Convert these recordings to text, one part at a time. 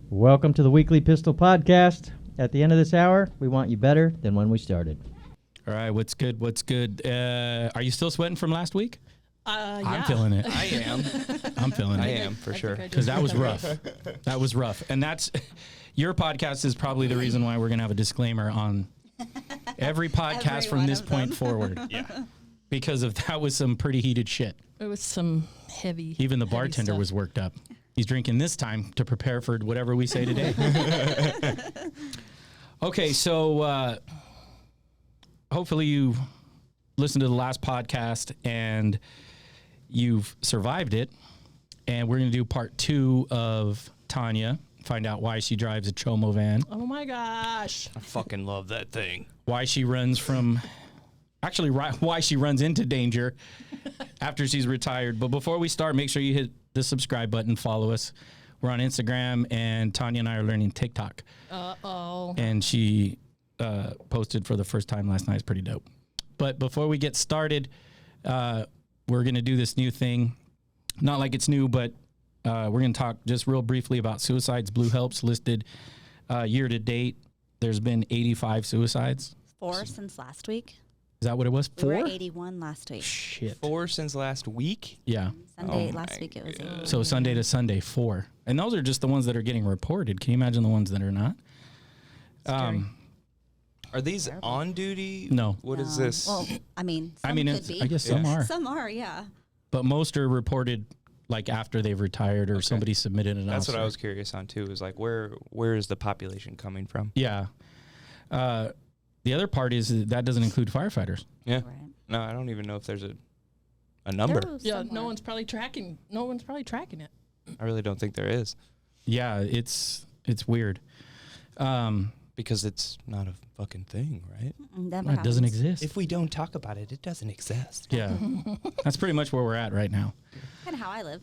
Welcome to the Weekly Pistol Podcast. At the end of this hour, we want you better than when we started. All right, what's good? What's good? Are you still sweating from last week? Yeah. I'm feeling it. I am. I'm feeling it. I am, for sure. Because that was rough. That was rough. And that's, your podcast is probably the reason why we're going to have a disclaimer on every podcast from this point forward. Yeah. Because of that was some pretty heated shit. It was some heavy. Even the heavy bartender stuff. was worked up. He's drinking this time to prepare for whatever we say today. Okay, so hopefully you listened to the last podcast and you've survived it. And we're going to do part 2 of Tonya, find out why she drives a Chomo van, Oh my gosh. I fucking love that thing. why she runs from, actually why she runs into danger after she's retired. But before we start, make sure you hit the subscribe button, follow us. We're on Instagram, and Tonya and I are learning TikTok. Uh-oh. And she posted for the first time last night. It's pretty dope. But before we get started, we're going to do this new thing. Not like it's new, but we're going to talk just real briefly about suicides. Blue Helps listed year to date. There's been 85 suicides. 4 since last week. Is that what it was? 4? We were at 81 last week. Shit. 4 since last week? Yeah. Sunday, Oh last my week it was God. 81. So Sunday to Sunday, 4. And those are just the ones that are getting reported. Can you imagine the ones that are not? Are these on duty? No. What is No. this? Well, I mean, some could it's- be. I guess some Yeah. are. Some are, yeah. But most are reported like after they've retired or somebody submitted an That's what I officer. was curious on too. Is like where is the population coming from? Yeah. The other part is that doesn't include firefighters. Yeah. Right. No, I don't even know if there's a number. There was Yeah, somewhere. no one's probably tracking it. I really don't think there is Yeah, it's weird. because it's not a fucking thing, right? Never It doesn't happens. exist. If we don't talk about it, it doesn't exist. Yeah. That's pretty much where we're at right now. Kind of how I live.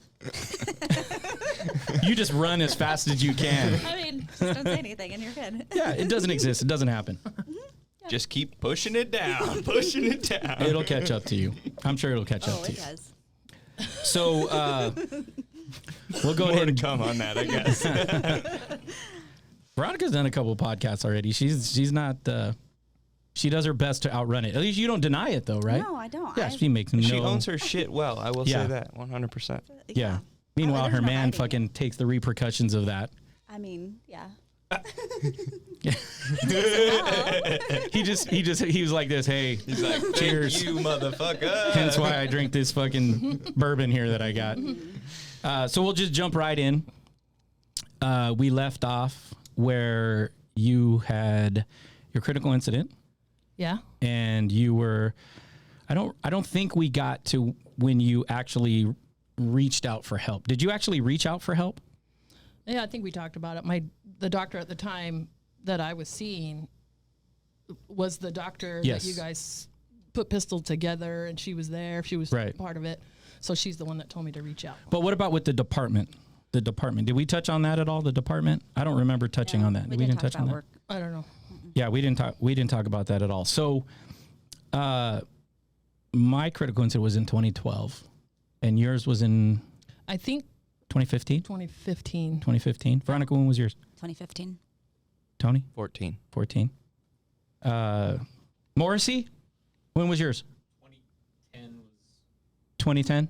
You just run as fast as you can. I mean, just don't say anything and you're good. Yeah, it doesn't exist. It doesn't happen. Just keep pushing it down, pushing it down. It'll catch up to you. I'm sure it'll catch Oh, up to it you. does. So we'll go More ahead to and come on that, I guess. Veronica's done a couple of podcasts already. She's not. She does her best to outrun it. At least you don't deny it, though, right? No, I don't. Yeah, she makes no. She owns her shit well. I will Yeah. say that 100%. Yeah. Meanwhile, there's her no man hiding it. fucking takes the repercussions of that. I mean, yeah. He was like this. Hey, He's like, cheers. Thank you, motherfucker. Hence why I drink this fucking bourbon here that I got. So we'll just jump right in. We left off where you had your critical incident. Yeah. And you were, I don't think we got to when you actually reached out for help. Did you actually reach out for help? Yeah, I think we talked about it. The doctor at the time that I was seeing was the doctor Yes. that you guys put Pistol together, and she was there. She was Right. part of it. So she's the one that told me to reach out. But what about with the department? The department. Did we touch on that at all? The department? I don't remember touching on that. We Did didn't touch talk on about that? work. I don't know. Yeah, we didn't talk about that at all. So, my critical incident was in 2012, and yours was in I think 2015. 2015. 2015. Veronica, when was yours? 2015. Tony, 14. 14. Morrissey, when was yours? 2010.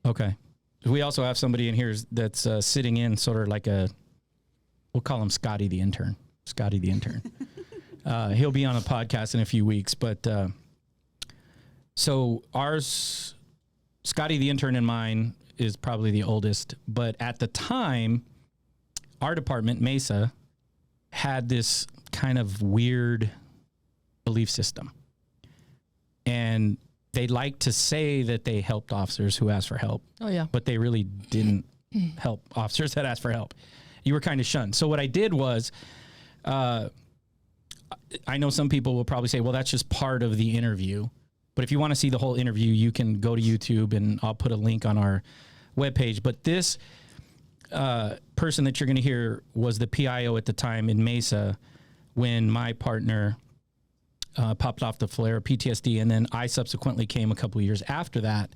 Okay. We also have somebody in here that's sitting in sort of like we'll call him Scotty the intern. Scotty the intern. He'll be on a podcast in a few weeks, but so ours, Scotty the intern and mine is probably the oldest, but at the time, our department, Mesa, had this kind of weird belief system. And they like to say that they helped officers who asked for help, Oh, yeah. but they really didn't help officers that asked for help. You were kind of shunned. So what I did was, I know some people will probably say, well, that's just part of the interview. But if you want to see the whole interview, you can go to YouTube and I'll put a link on our webpage. But this person that you're going to hear was the PIO at the time in Mesa when my partner popped off the flare of PTSD. And then I subsequently came a couple of years after that.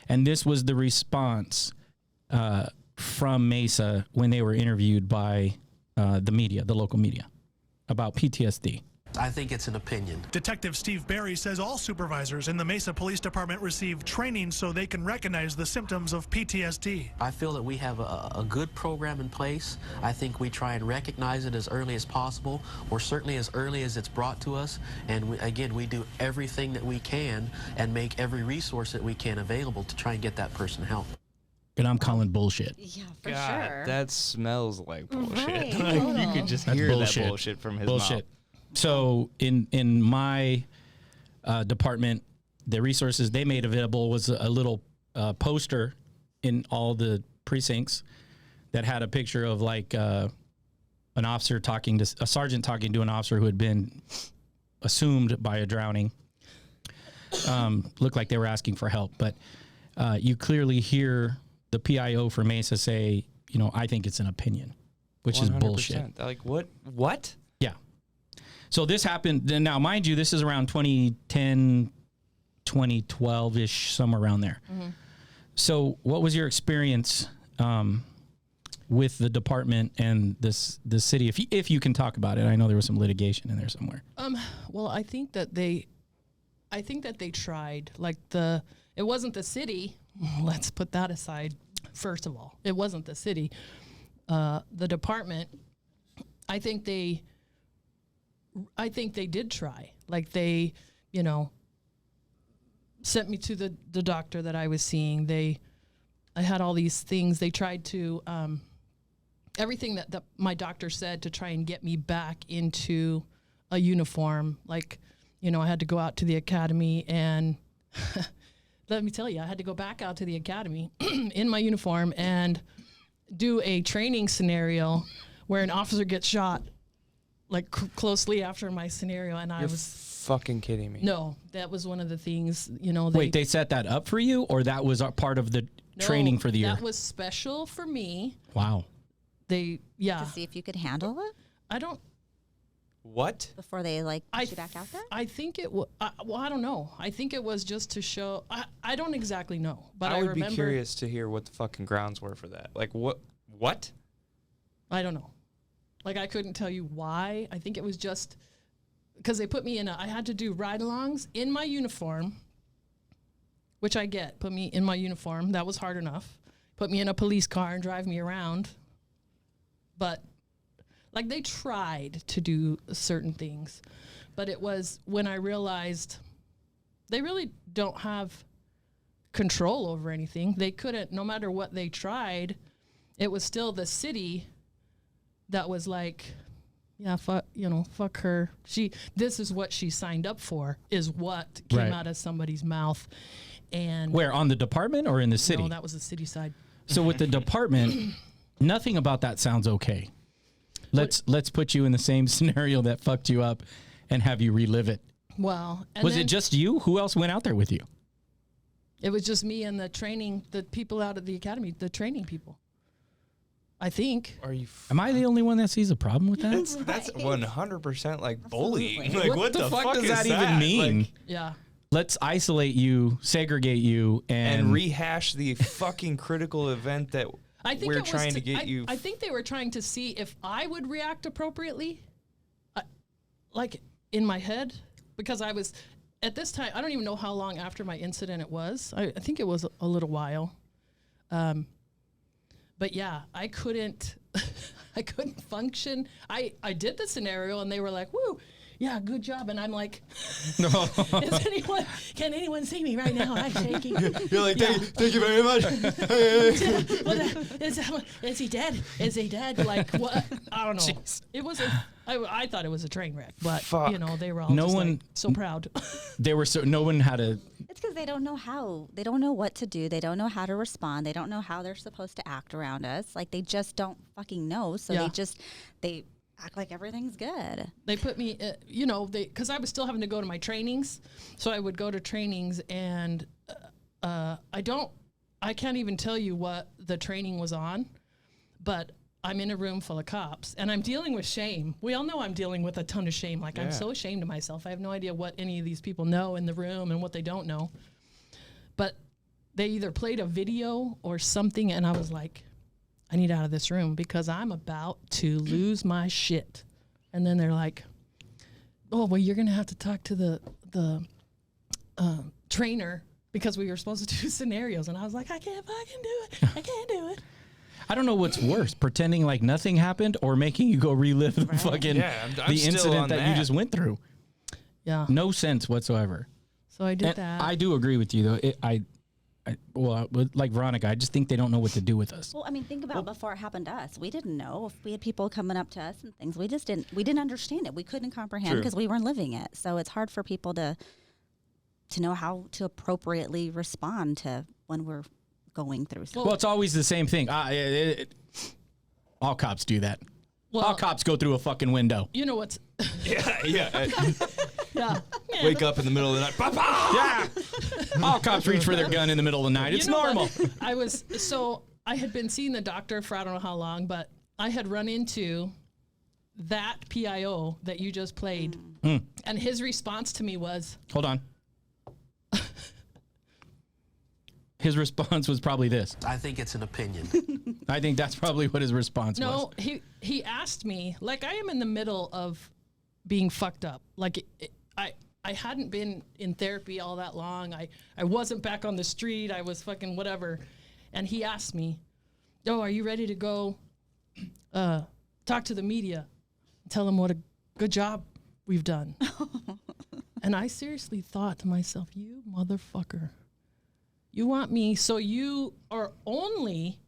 And this was the response from Mesa when they were interviewed by the media, the local media, about PTSD. I think it's an opinion. Detective Steve Barry says all supervisors in the Mesa Police Department receive training so they can recognize the symptoms of PTSD. I feel that we have a good program in place. I think we try and recognize it as early as possible, or certainly as early as it's brought to us. And again, we do everything that we can and make every resource that we can available to try and get that person help. And I'm calling bullshit. Yeah, for God, sure. that smells like bullshit. Right, Like, you total. could just That's hear bullshit. that bullshit from his Bullshit. mouth. So in my department, the resources they made available was a little poster in all the precincts that had a picture of like an officer talking to a sergeant talking to an officer who had been assumed by a drowning. Looked like they were asking for help, but you clearly hear the PIO for Mesa say, you know, I think it's an opinion, which is bullshit. 100%. Like, what? Yeah. So this happened. And now, mind you, this is around 2010, 2012-ish, somewhere around there. Mm-hmm. So what was your experience with the department and the city, if you can talk about it? I know there was some litigation in there somewhere. Well, I think that they tried. Like it wasn't the city. Let's put that aside. First of all, it wasn't the city. The department. I think they did try. Like they, you know, sent me to the doctor that I was seeing. I had all these things. They tried to, everything that my doctor said to try and get me back into a uniform. Like, you know, I had to go out to the academy and let me tell you, I had to go back out to the academy in my uniform and do a training scenario where an officer gets shot like closely after my scenario. And I You're was fucking kidding me. no, that was one of the things, you know. Wait, they set that up for you, or that was a part of the training for the year? That was special for me. Wow. To see if you could handle it I don't, What? before they push you back out there. I think it was, well, I don't know. I think it was just to show, I don't exactly know, but I would remember. be curious to hear what the fucking grounds were for that. Like, what? I don't know. Like, I couldn't tell you why. I think it was just because they put me in I had to do ride-alongs in my uniform, which I get. Put me in my uniform. That was hard enough. Put me in a police car and drive me around. But, like, they tried to do certain things. But it was when I realized they really don't have control over anything. They couldn't, no matter what they tried, it was still the city that was like, yeah, fuck her. This is what she signed up for, is what came Right. out of somebody's mouth. And Where, on the department or in the city? no, that was the city side. So with the department, nothing about that sounds okay. Let's put you in the same scenario that fucked you up and have you relive it. Well, and Was then it just you? Who else went out there with you? it was just me and the people out at the academy, the training people. I think. Are you? Am I the only one that sees a problem with that? That's 100% like bullying. Like, What the fuck does is that even mean? Like, Yeah. Let's isolate you, segregate you, and rehash the fucking critical event that I think we're it was trying to get you. I think they were trying to see if I would react appropriately, like in my head, because I was at this time. I don't even know how long after my incident it was. I think it was a little while, but yeah, I couldn't. I couldn't function. I did the scenario, and they were like, "Woo, yeah, good job," and I'm like, can anyone see me right now? I'm shaking. You're like, thank you very much. Is he dead? Is he dead? Like, what? I don't know. It was I thought it was a train wreck, but Fuck. you know, they were all No just one- like, so proud. no one had a. It's because they don't know how. They don't know what to do. They don't know how to respond. They don't know how they're supposed to act around us. Like, they just don't fucking know. So Yeah. they act like everything's good. They put me, because I was still having to go to my trainings. So I would go to trainings, and I can't even tell you what the training was on, but I'm in a room full of cops, and I'm dealing with shame. We all know I'm dealing with a ton of shame. Like, I'm Yeah. so ashamed of myself. I have no idea what any of these people know in the room and what they don't know. But they either played a video or something, and I was like, I need out of this room because I'm about to lose my shit. And then they're like, oh, well, you're going to have to talk to the trainer because we were supposed to do scenarios. And I was like, I can't fucking do it. I can't do it. I don't know what's worse, pretending like nothing happened or making you go relive the fucking I'm the still incident on that you just went through. Yeah. No sense whatsoever. So I did And that. I do agree with you, though. Like Veronica, I just think they don't know what to do with us. Well, I mean, think about before it happened to us. We didn't know if we had people coming up to us and things. We didn't understand it. We couldn't comprehend True. because we weren't living it. So it's hard for people to know how to appropriately respond to when we're going through something. Well, it's always the same thing. All cops do that. Well, All cops go through a fucking window. you know what's, Yeah. yeah. Wake up in the middle of the night. Papa! Yeah. All cops reach for their gun in the middle of the night. It's You know normal. what? I had been seeing the doctor for I don't know how long, but I had run into that PIO that you just played. And his response to me was, Hold on. His response was probably this. I think it's an opinion. I think that's probably what his response was. no, he asked me, like I am in the middle of being fucked up. Like I hadn't been in therapy all that long. I wasn't back on the street. I was fucking whatever. And he asked me, oh, are you ready to go talk to the media? Tell them what a good job we've done. And I seriously thought to myself, you motherfucker. You want me, so you are only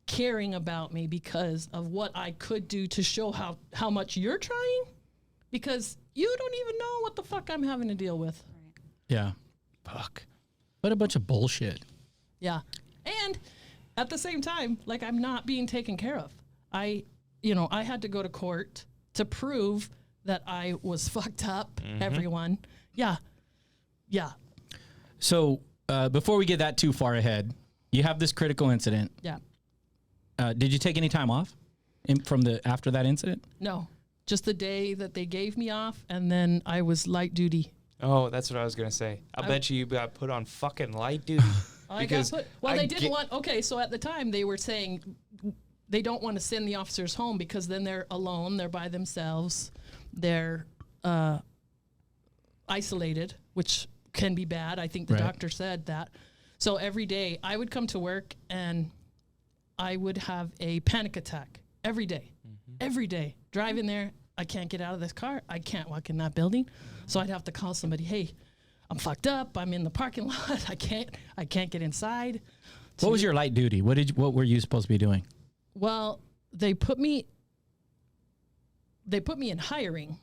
caring about me because of what I could do to show how much you're trying? Because you don't even know what the fuck I'm having to deal with. Yeah. Fuck. What a bunch of bullshit. Yeah. And at the same time, like I'm not being taken care of. I had to go to court to prove that I was fucked up, everyone. Yeah. Yeah. So before we get that too far ahead, you have this critical incident. Yeah. Did you take any time off after that incident? No. Just the day that they gave me off, and then I was light duty. Oh, that's what I was going to say. I bet you got put on fucking light duty. Because they didn't want, okay, so at the time they were saying they don't want to send the officers home because then they're alone, they're by themselves, they're isolated, which can be bad. I think the doctor said that. So every day I would come to work and I would have a panic attack every day. Every day. Drive in there, I can't get out of this car. I can't walk in that building. So I'd have to call somebody, hey, I'm fucked up. I'm in the parking lot. I can't get inside. What was your light duty? What were you supposed to be doing? Well, they put me in hiring.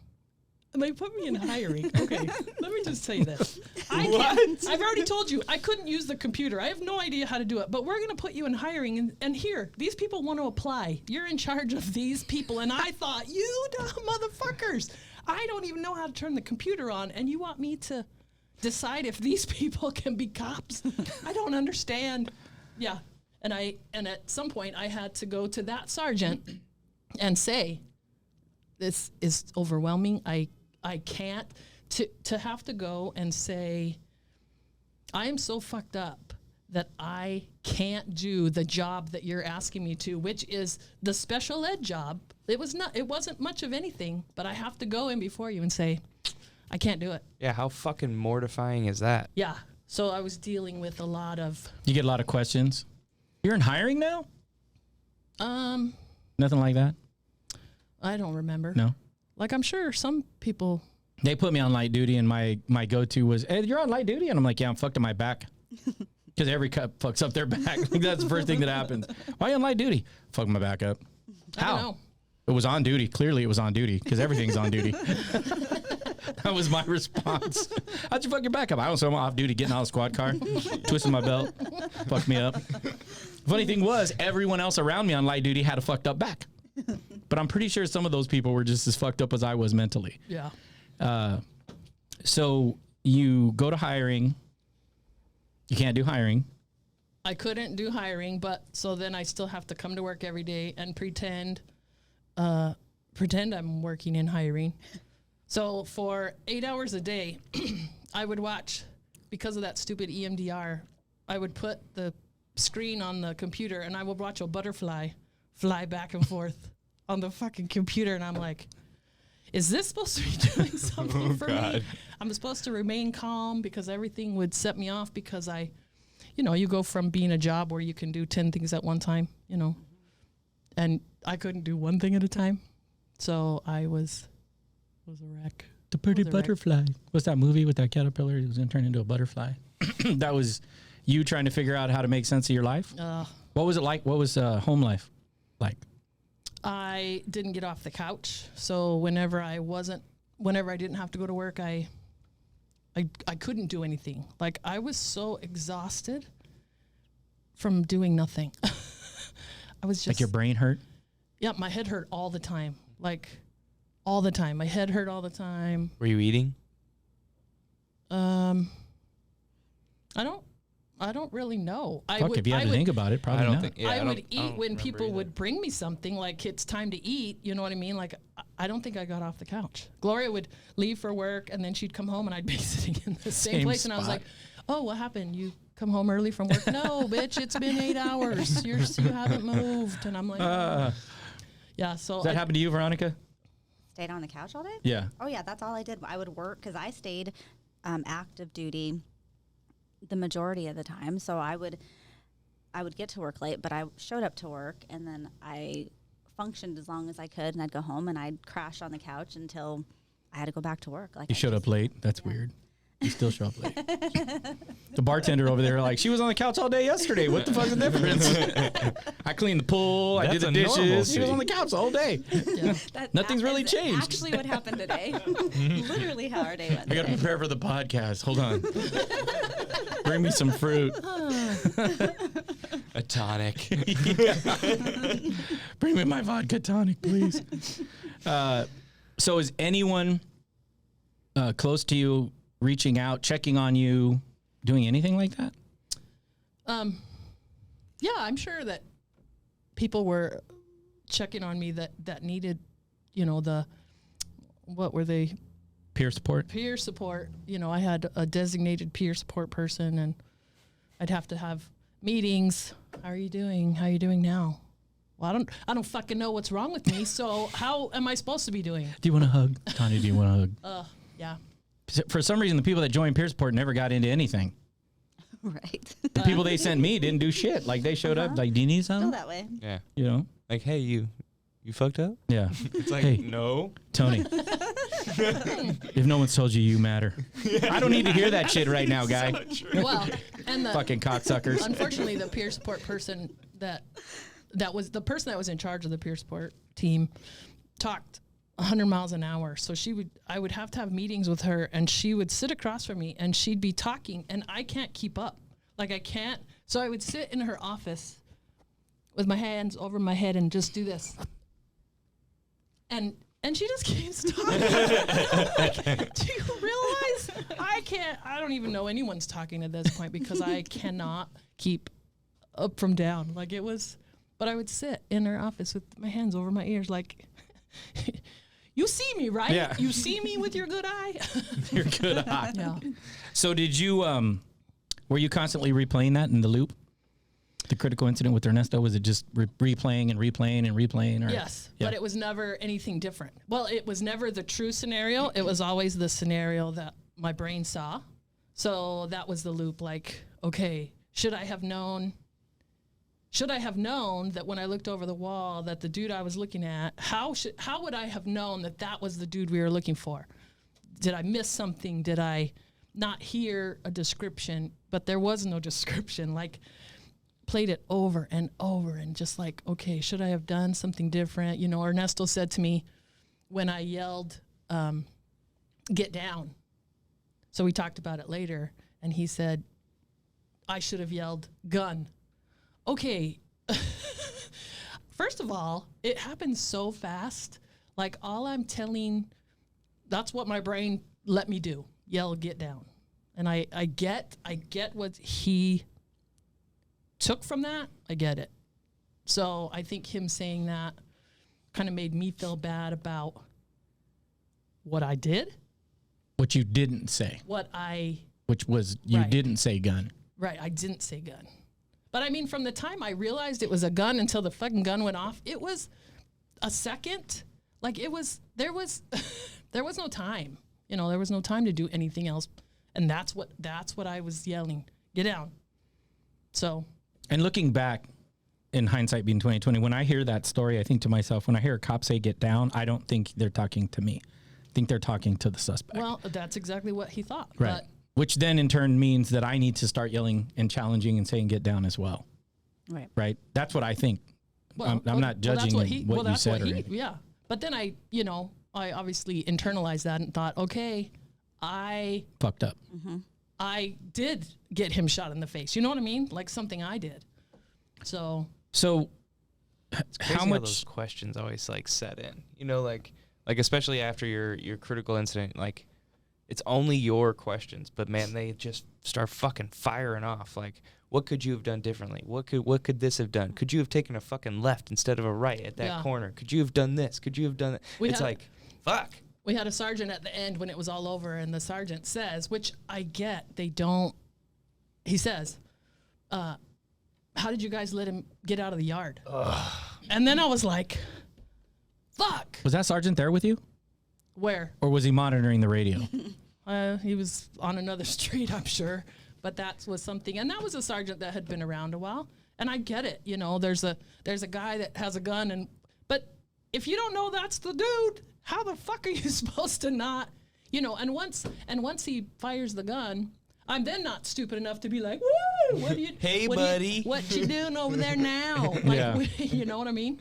They put me in hiring. Okay, let me just tell you this. I've already told you, I couldn't use the computer. I have no idea how to do it, but we're going to put you in hiring. And here, these people want to apply. You're in charge of these people. And I thought, you dumb motherfuckers. I don't even know how to turn the computer on. And you want me to decide if these people can be cops? I don't understand. Yeah. And at some point, I had to go to that sergeant and say, this is overwhelming. I can't to have to go and say, I am so fucked up that I can't do the job that you're asking me to, which is the special ed job. It wasn't much of anything, but I have to go in before you and say, I can't do it. Yeah, how fucking mortifying is that? Yeah. So I was dealing with a lot of You get a lot of questions. You're in hiring now? Nothing like that? I don't remember. No. Like I'm sure some people. They put me on light duty, and my go-to was, hey, you're on light duty? And I'm like, yeah, I'm fucked in my back. Because every cop fucks up their back. Like, that's the first thing that happens. Why are you on light duty? Fuck my back up. I How? don't know. It was on duty. Clearly it was on duty, because everything's on duty. That was my response. How'd you fuck your back up? I was off duty, getting out of the squad car, twisting my belt, fucked me up. Funny thing was, everyone else around me on light duty had a fucked up back. But I'm pretty sure some of those people were just as fucked up as I was mentally. Yeah. So you go to hiring. You can't do hiring. I couldn't do hiring, but so then I still have to come to work every day and pretend I'm working in hiring. So for 8 hours a day, I would watch, because of that stupid EMDR, I would put the screen on the computer and I would watch a butterfly fly back and forth on the fucking computer. And I'm like, is this supposed to be doing something for me? I'm supposed to remain calm because everything would set me off because you go from being a job where you can do 10 things at one time, and I couldn't do one thing at a time. So I was a wreck. The Pretty Was it right? Butterfly. What's that movie with that caterpillar who was going to turn into a butterfly? That was you trying to figure out how to make sense of your life? What was it like? What was home life like? I didn't get off the couch. So whenever I didn't have to go to work, I couldn't do anything. Like, I was so exhausted from doing nothing. I was just Like your brain hurt? Yeah, my head hurt all the time. Like, all the time. My head hurt all the time. Were you eating? I don't really know. Fuck, if you had to think about it, probably I don't not. think. Yeah, I would don't eat when remember people either. would bring me something, like it's time to eat. You know what I mean? Like, I don't think I got off the couch. Gloria would leave for work, and then she'd come home, and I'd be sitting in the same place. And I was spot. like, oh, what happened? You come home early from work? No, bitch, it's been 8 hours. You haven't moved. And I'm like, yeah. So Does that happen to you, Veronica? Stayed on the couch all day? Yeah. Oh, yeah, that's all I did. I would work because I stayed active duty the majority of the time. So I would get to work late, but I showed up to work, and then I functioned as long as I could, and I'd go home, and I'd crash on the couch until I had to go back to work. Like, You showed up late? That's weird. You still show up late. The bartender over there, like, she was on the couch all day yesterday. What the fuck's the difference? I cleaned the pool. I did That's the a dishes. normalcy. She was on the couch all day. yeah. Nothing's really is changed. Actually, what happened today? Literally how our day went. I got to today. prepare for the podcast. Hold on. Bring me some fruit. A tonic. Bring me my vodka tonic, please. So is anyone close to you reaching out, checking on you, doing anything like that? Yeah, I'm sure that people were checking on me that needed, what were they? Peer support? Peer support. I had a designated peer support person, and I'd have to have meetings. How are you doing? How are you doing now? Well, I don't fucking know what's wrong with me. So how am I supposed to be doing? Do you want a hug? Tanya, do you want a hug? Yeah. For some reason, the people that joined peer support never got into anything. Right. The people they sent me didn't do shit. Like, they showed up, like, do you need Still something? that way. Yeah. You know? Like, hey, you fucked up? Yeah. It's like, Hey. no. Tony, if no one's told you, you matter. I don't need to hear that shit right now, guy. Well, and the Fucking cocksuckers. unfortunately, the peer support person that was the person that was in charge of the peer support team talked 100 miles an hour. So I would have to have meetings with her, and she would sit across from me, and she'd be talking, and I can't keep up. Like, I can't. So I would sit in her office with my hands over my head and just do this. And she just keeps talking. Like, do you realize I don't even know anyone's talking at this point because I cannot keep up from down. Like, it was, but I would sit in her office with my hands over my ears like, you see me, right? Yeah. You see me with your good eye? You're good eye. Yeah. So did you, were you constantly replaying that in the loop? The critical incident with Ernesto, was it just replaying and replaying and replaying? Or? Yes, Yeah. but it was never anything different. Well, it was never the true scenario. It was always the scenario that my brain saw. So that was the loop. Like, okay, should I have known that when I looked over the wall that the dude I was looking at, how would I have known that was the dude we were looking for? Did I miss something? Did I not hear a description? But there was no description. Like, played it over and over and just like, okay, should I have done something different? Ernesto said to me when I yelled, get down. So we talked about it later, and he said, I should have yelled gun. Okay. First of all, it happened so fast. Like, that's what my brain let me do. Yell, get down. And I get what he took from that. I get it. So I think him saying that kind of made me feel bad about what I did. What you didn't say. Which was You Right. didn't say gun. Right, I didn't say gun. But I mean, from the time I realized it was a gun until the fucking gun went off, it was a second. Like there was no time. You know, there was no time to do anything else. And that's what I was yelling. Get down. So. And looking back, in hindsight being 2020, when I hear that story, I think to myself, when I hear a cop say get down, I don't think they're talking to me. I think they're talking to the suspect. Well, that's exactly what he thought. Right. But which then in turn means that I need to start yelling and challenging and saying get down as well. Right. Right. That's what I think. I'm not judging what you said. Yeah. But then I obviously internalized that and thought, okay, I fucked up. I did get him shot in the face. You know what I mean? Like something I did. So It's crazy how those questions always like set in. You know, like especially after your critical incident, like it's only your questions, but man, they just start fucking firing off. Like, what could you have done differently? What could this have done? Could you have taken a fucking left instead of a right at that corner? Could you have done this? Could you have done that? It's like, fuck. We had a sergeant at the end when it was all over, and the sergeant says, which I get, they don't. He says, "How did you guys let him get out of the yard?" Ugh. And then I was like, "Fuck." Was that sergeant there with you? Where? Or was he monitoring the radio? He was on another street, I'm sure. But that was something, and that was a sergeant that had been around a while. And I get it, you know. There's a guy that has a gun, but if you don't know that's the dude, how the fuck are you supposed to not, you know? And once he fires the gun, I'm then not stupid enough to be like, "Woo, what are you? Hey, buddy, what you doing over there now?" Like, you know what I mean?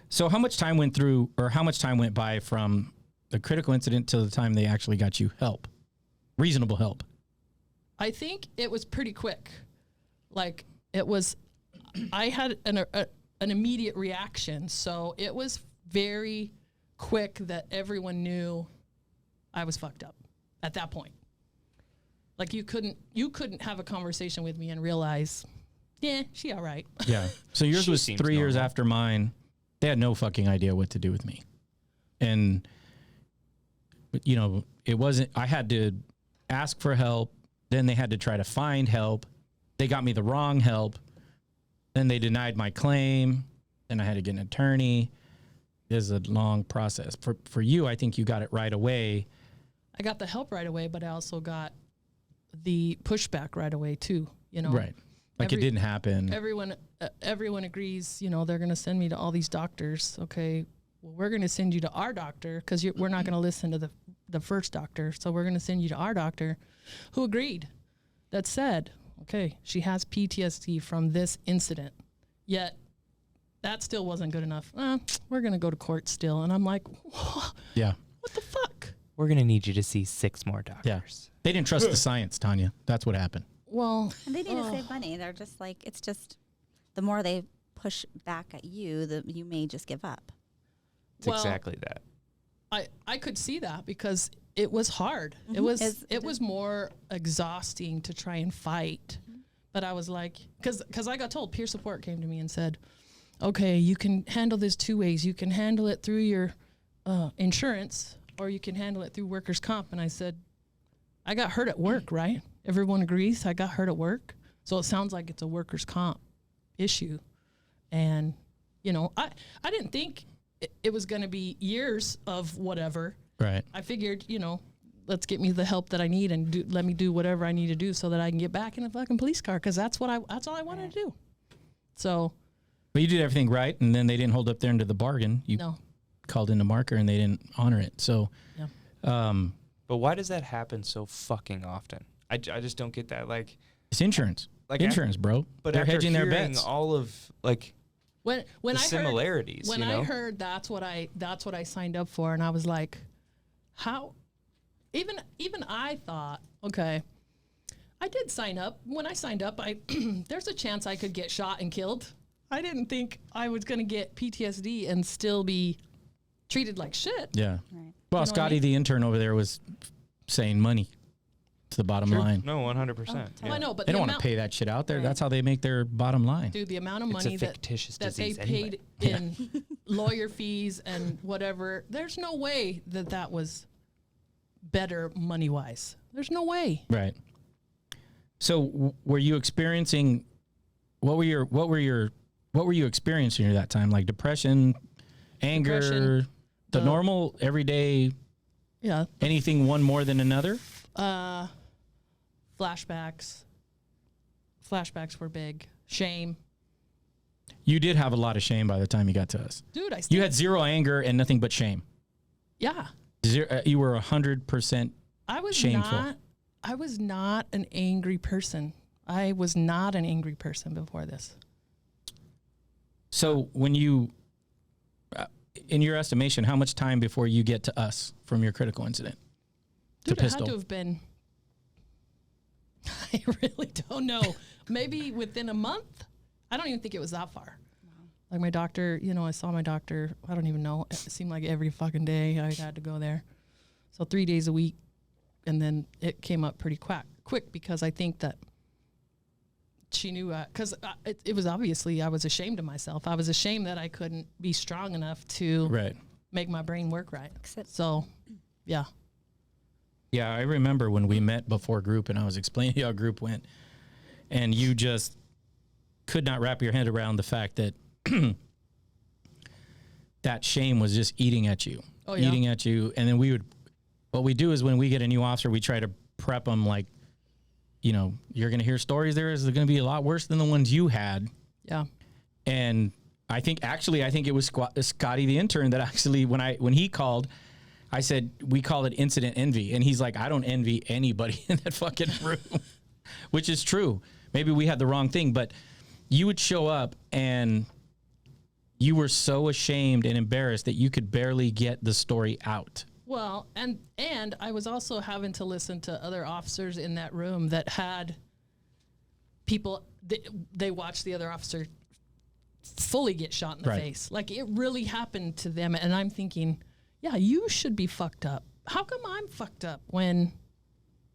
So how much time went by from the critical incident till the time they actually got you help, reasonable help? I think it was pretty quick. Like it was, I had an immediate reaction, so it was very quick that everyone knew I was fucked up at that point. Like you couldn't have a conversation with me and realize, yeah, she all right. Yeah. So yours She was seems 3 years normal. after mine. They had no fucking idea what to do with me. And, you know, I had to ask for help. Then they had to try to find help. They got me the wrong help. Then they denied my claim. Then I had to get an attorney. There's a long process. For you, I think you got it right away. I got the help right away, but I also got the pushback right away too. You know, Right. Like it didn't happen. Everyone agrees. You know, they're going to send me to all these doctors. Okay, well, we're going to send you to our doctor because we're not going to listen to the first doctor. So we're going to send you to our doctor, who agreed. That said, okay, she has PTSD from this incident. Yet that still wasn't good enough. We're going to go to court still. And I'm like, Yeah. what the fuck? We're gonna need you to see 6 more doctors. Yeah. They didn't trust the science, Tonya. That's what happened. Well, And they need to save money. They're just like, it's just, the more they push back at you, you may just give up. It's Well, exactly that. I could see that because it was hard. It was more exhausting to try and fight. But I was like, because I got told, peer support came to me and said, okay, you can handle this 2 ways. You can handle it through your insurance, or you can handle it through workers' comp. And I said, I got hurt at work, right? Everyone agrees I got hurt at work. So it sounds like it's a workers' comp issue. And, you know, I didn't think it was going to be years of whatever. Right. I figured, you know, let's get me the help that I need and let me do whatever I need to do so that I can get back in a fucking police car, because that's all I wanted to do. So. But you did everything right, and then they didn't hold up their end of the bargain. You No. called in a marker, and they didn't honor it. So, But why does that happen so fucking often? I just don't get that. Like, it's insurance. Like insurance, bro. but They're after hedging their hearing bets. all of like When the I similarities, heard, when you know? I heard that's what I signed up for, and I was like, how? Even I thought, okay, I did sign up. When I signed up, there's a chance I could get shot and killed. I didn't think I was going to get PTSD and still be treated like shit. Yeah. Right. Well, You know what I Scotty, mean? the intern over there, was saying money to the bottom line. No, 100%. Well, I know, but They the don't want amount, to pay that shit out there. Right. That's how they make their bottom line. dude, the amount of It's a money fictitious that they disease anyway. paid in lawyer fees and whatever, there's no way that was better money-wise. There's no way. Right. So were you experiencing what were you experiencing at that time? Like depression, anger, Depression, the normal everyday, Yeah. anything one more than another? Flashbacks. Flashbacks were big. Shame. You did have a lot of shame by the time you got to us. Dude, You had zero anger and nothing but shame. Yeah. You were 100% I was shameful. I was not an angry person. I was not an angry person before this. So when you, in your estimation, how much time before you get to us from your critical incident? Dude, to it pistol? had to have been, I really don't know. Maybe within a month? I don't even think it was that far. Like my doctor, I saw my doctor, I don't even know. It seemed like every fucking day I had to go there. So 3 days a week. And then it came up pretty quick because I think that she knew, because it was obviously I was ashamed of myself. I was ashamed that I couldn't be strong enough to make my brain work right. So, yeah. Yeah, I remember when we met before group and I was explaining how group went, and you just could not wrap your head around the fact that that shame was just eating at you. Eating at you. And then what we do is when we get a new officer, we try to prep them like, you're going to hear stories there is going to be a lot worse than the ones you had. Yeah. And I think it was Scotty the intern that actually, when he called, I said, we call it incident envy. And he's like, I don't envy anybody in that fucking room, which is true. Maybe we had the wrong thing, but you would show up and you were so ashamed and embarrassed that you could barely get the story out. Well, and I was also having to listen to other officers in that room that had people, they watched the other officer fully get shot in the face. Like it really happened to them. And I'm thinking, yeah, you should be fucked up. How come I'm fucked up when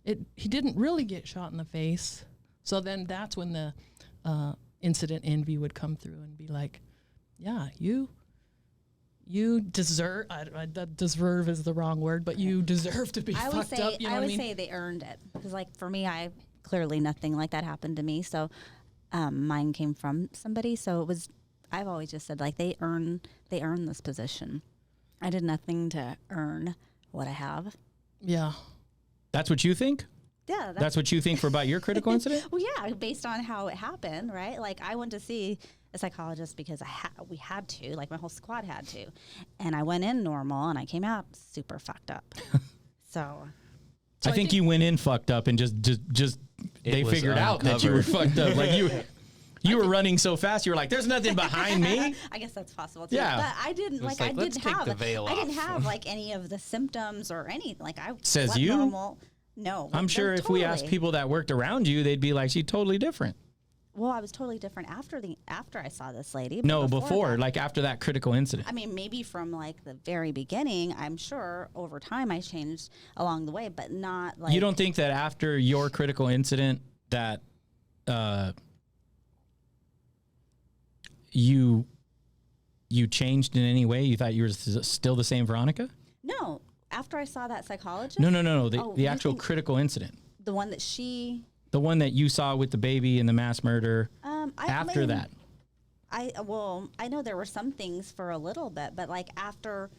he didn't really get shot in the face? So then that's when the incident envy would come through and be like, yeah, you deserve, deserve is the wrong word, but you deserve to be fucked up. You know I what would I mean? say they earned it. Because like for me, clearly nothing like that happened to me. So mine came from somebody. So I've always just said like they earn this position. I did nothing to earn what I have. Yeah. That's what you think? Yeah. That's what you think about your critical incident? Well, yeah, based on how it happened, right? Like I went to see a psychologist because we had to, like my whole squad had to. And I went in normal and I came out super fucked up. So I think you went in fucked up and just they figured out that you were fucked up. Like you were running so fast, you were like, "There's nothing behind me." I guess that's possible too. Yeah. But I didn't Let's take have like any of the symptoms or anything. Like I Says went you? normal. No, I'm sure if we asked people that worked around you, they'd be like, "She's totally different." Well, I was totally different after I saw this lady. But No, before that, like after that critical incident. I mean, maybe from like the very beginning. I'm sure over time I changed along the way, but not like. You don't think that after your critical incident that you changed in any way? You thought you were still the same Veronica? No. After I saw that psychologist? No. The actual critical incident. The one that she... The one that you saw with the baby and the mass murder. After that. I know there were some things for a little bit, but like after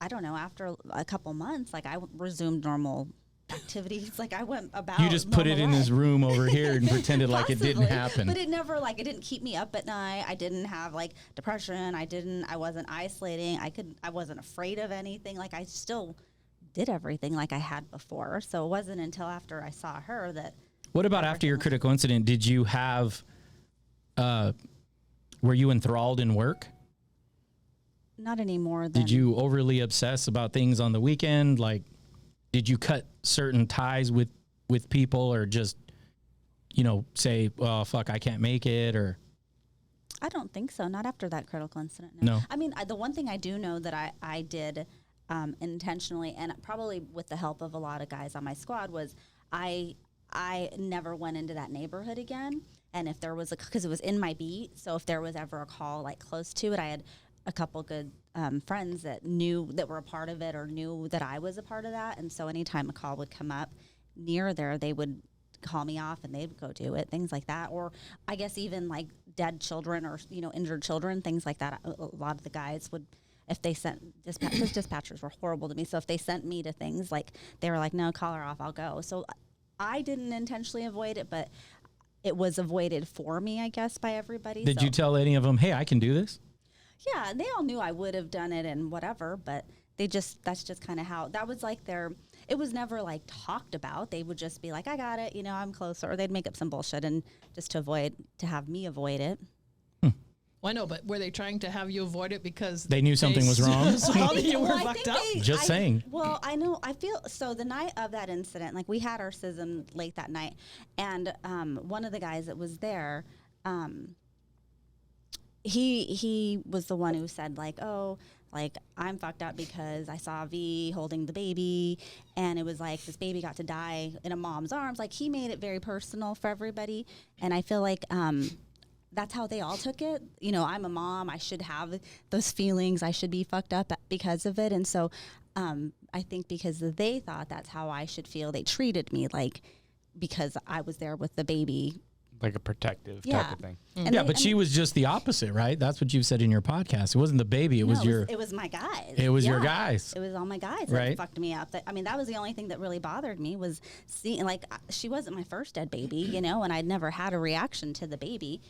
a couple months, like I resumed normal activities. Like I went about. You just put it in this room over here and pretended like it didn't happen. But it never it didn't keep me up at night. I didn't have like depression. I wasn't isolating. I wasn't afraid of anything. Like I still did everything like I had before. So it wasn't until after I saw her that. What about after your critical incident? Did you have, were you enthralled in work? Not anymore. Did you overly obsess about things on the weekend? Like, did you cut certain ties with people or just, say, well, fuck, I can't make it or? I don't think so. Not after that critical incident. No. I mean, the one thing I do know that I did intentionally and probably with the help of a lot of guys on my squad was I never went into that neighborhood again. And if there was because it was in my beat, so if there was ever a call like close to it, I had a couple good friends that were a part of it or knew that I was a part of that. And so anytime a call would come up near there, they would call me off and they'd go do it, things like that. Or I guess even like dead children or, injured children, things like that. A lot of the guys would, if they sent because dispatchers were horrible to me. So if they sent me to things, like they were like, no, call her off, I'll go. So I didn't intentionally avoid it, but it was avoided for me, I guess, by everybody. Did you tell any of them, hey, I can do this? Yeah, they all knew I would have done it and whatever, but that's just kind of how, that was like it was never like talked about. They would just be like, I got it, I'm closer. Or they'd make up some bullshit and just to have me avoid it. Well, I know, but were they trying to have you avoid it because they knew something was wrong? Saw that you were fucked up? Just saying. Well, I feel so the night of that incident, like we had our SISM late that night, and one of the guys that was there, he was the one who said like, oh, like I'm fucked up because I saw V holding the baby, and it was like this baby got to die in a mom's arms. Like he made it very personal for everybody, and I feel like that's how they all took it. I'm a mom. I should have those feelings. I should be fucked up because of it. And so I think because they thought that's how I should feel, they treated me like because I was there with the baby. Like a protective type of thing. And but she was just the opposite, right? That's what you said in your podcast. It wasn't the baby. It was it was my guys. It was your guys. It was all my guys Right. that fucked me up. That was the only thing that really bothered me was seeing, like, she wasn't my first dead baby, and I'd never had a reaction to the baby.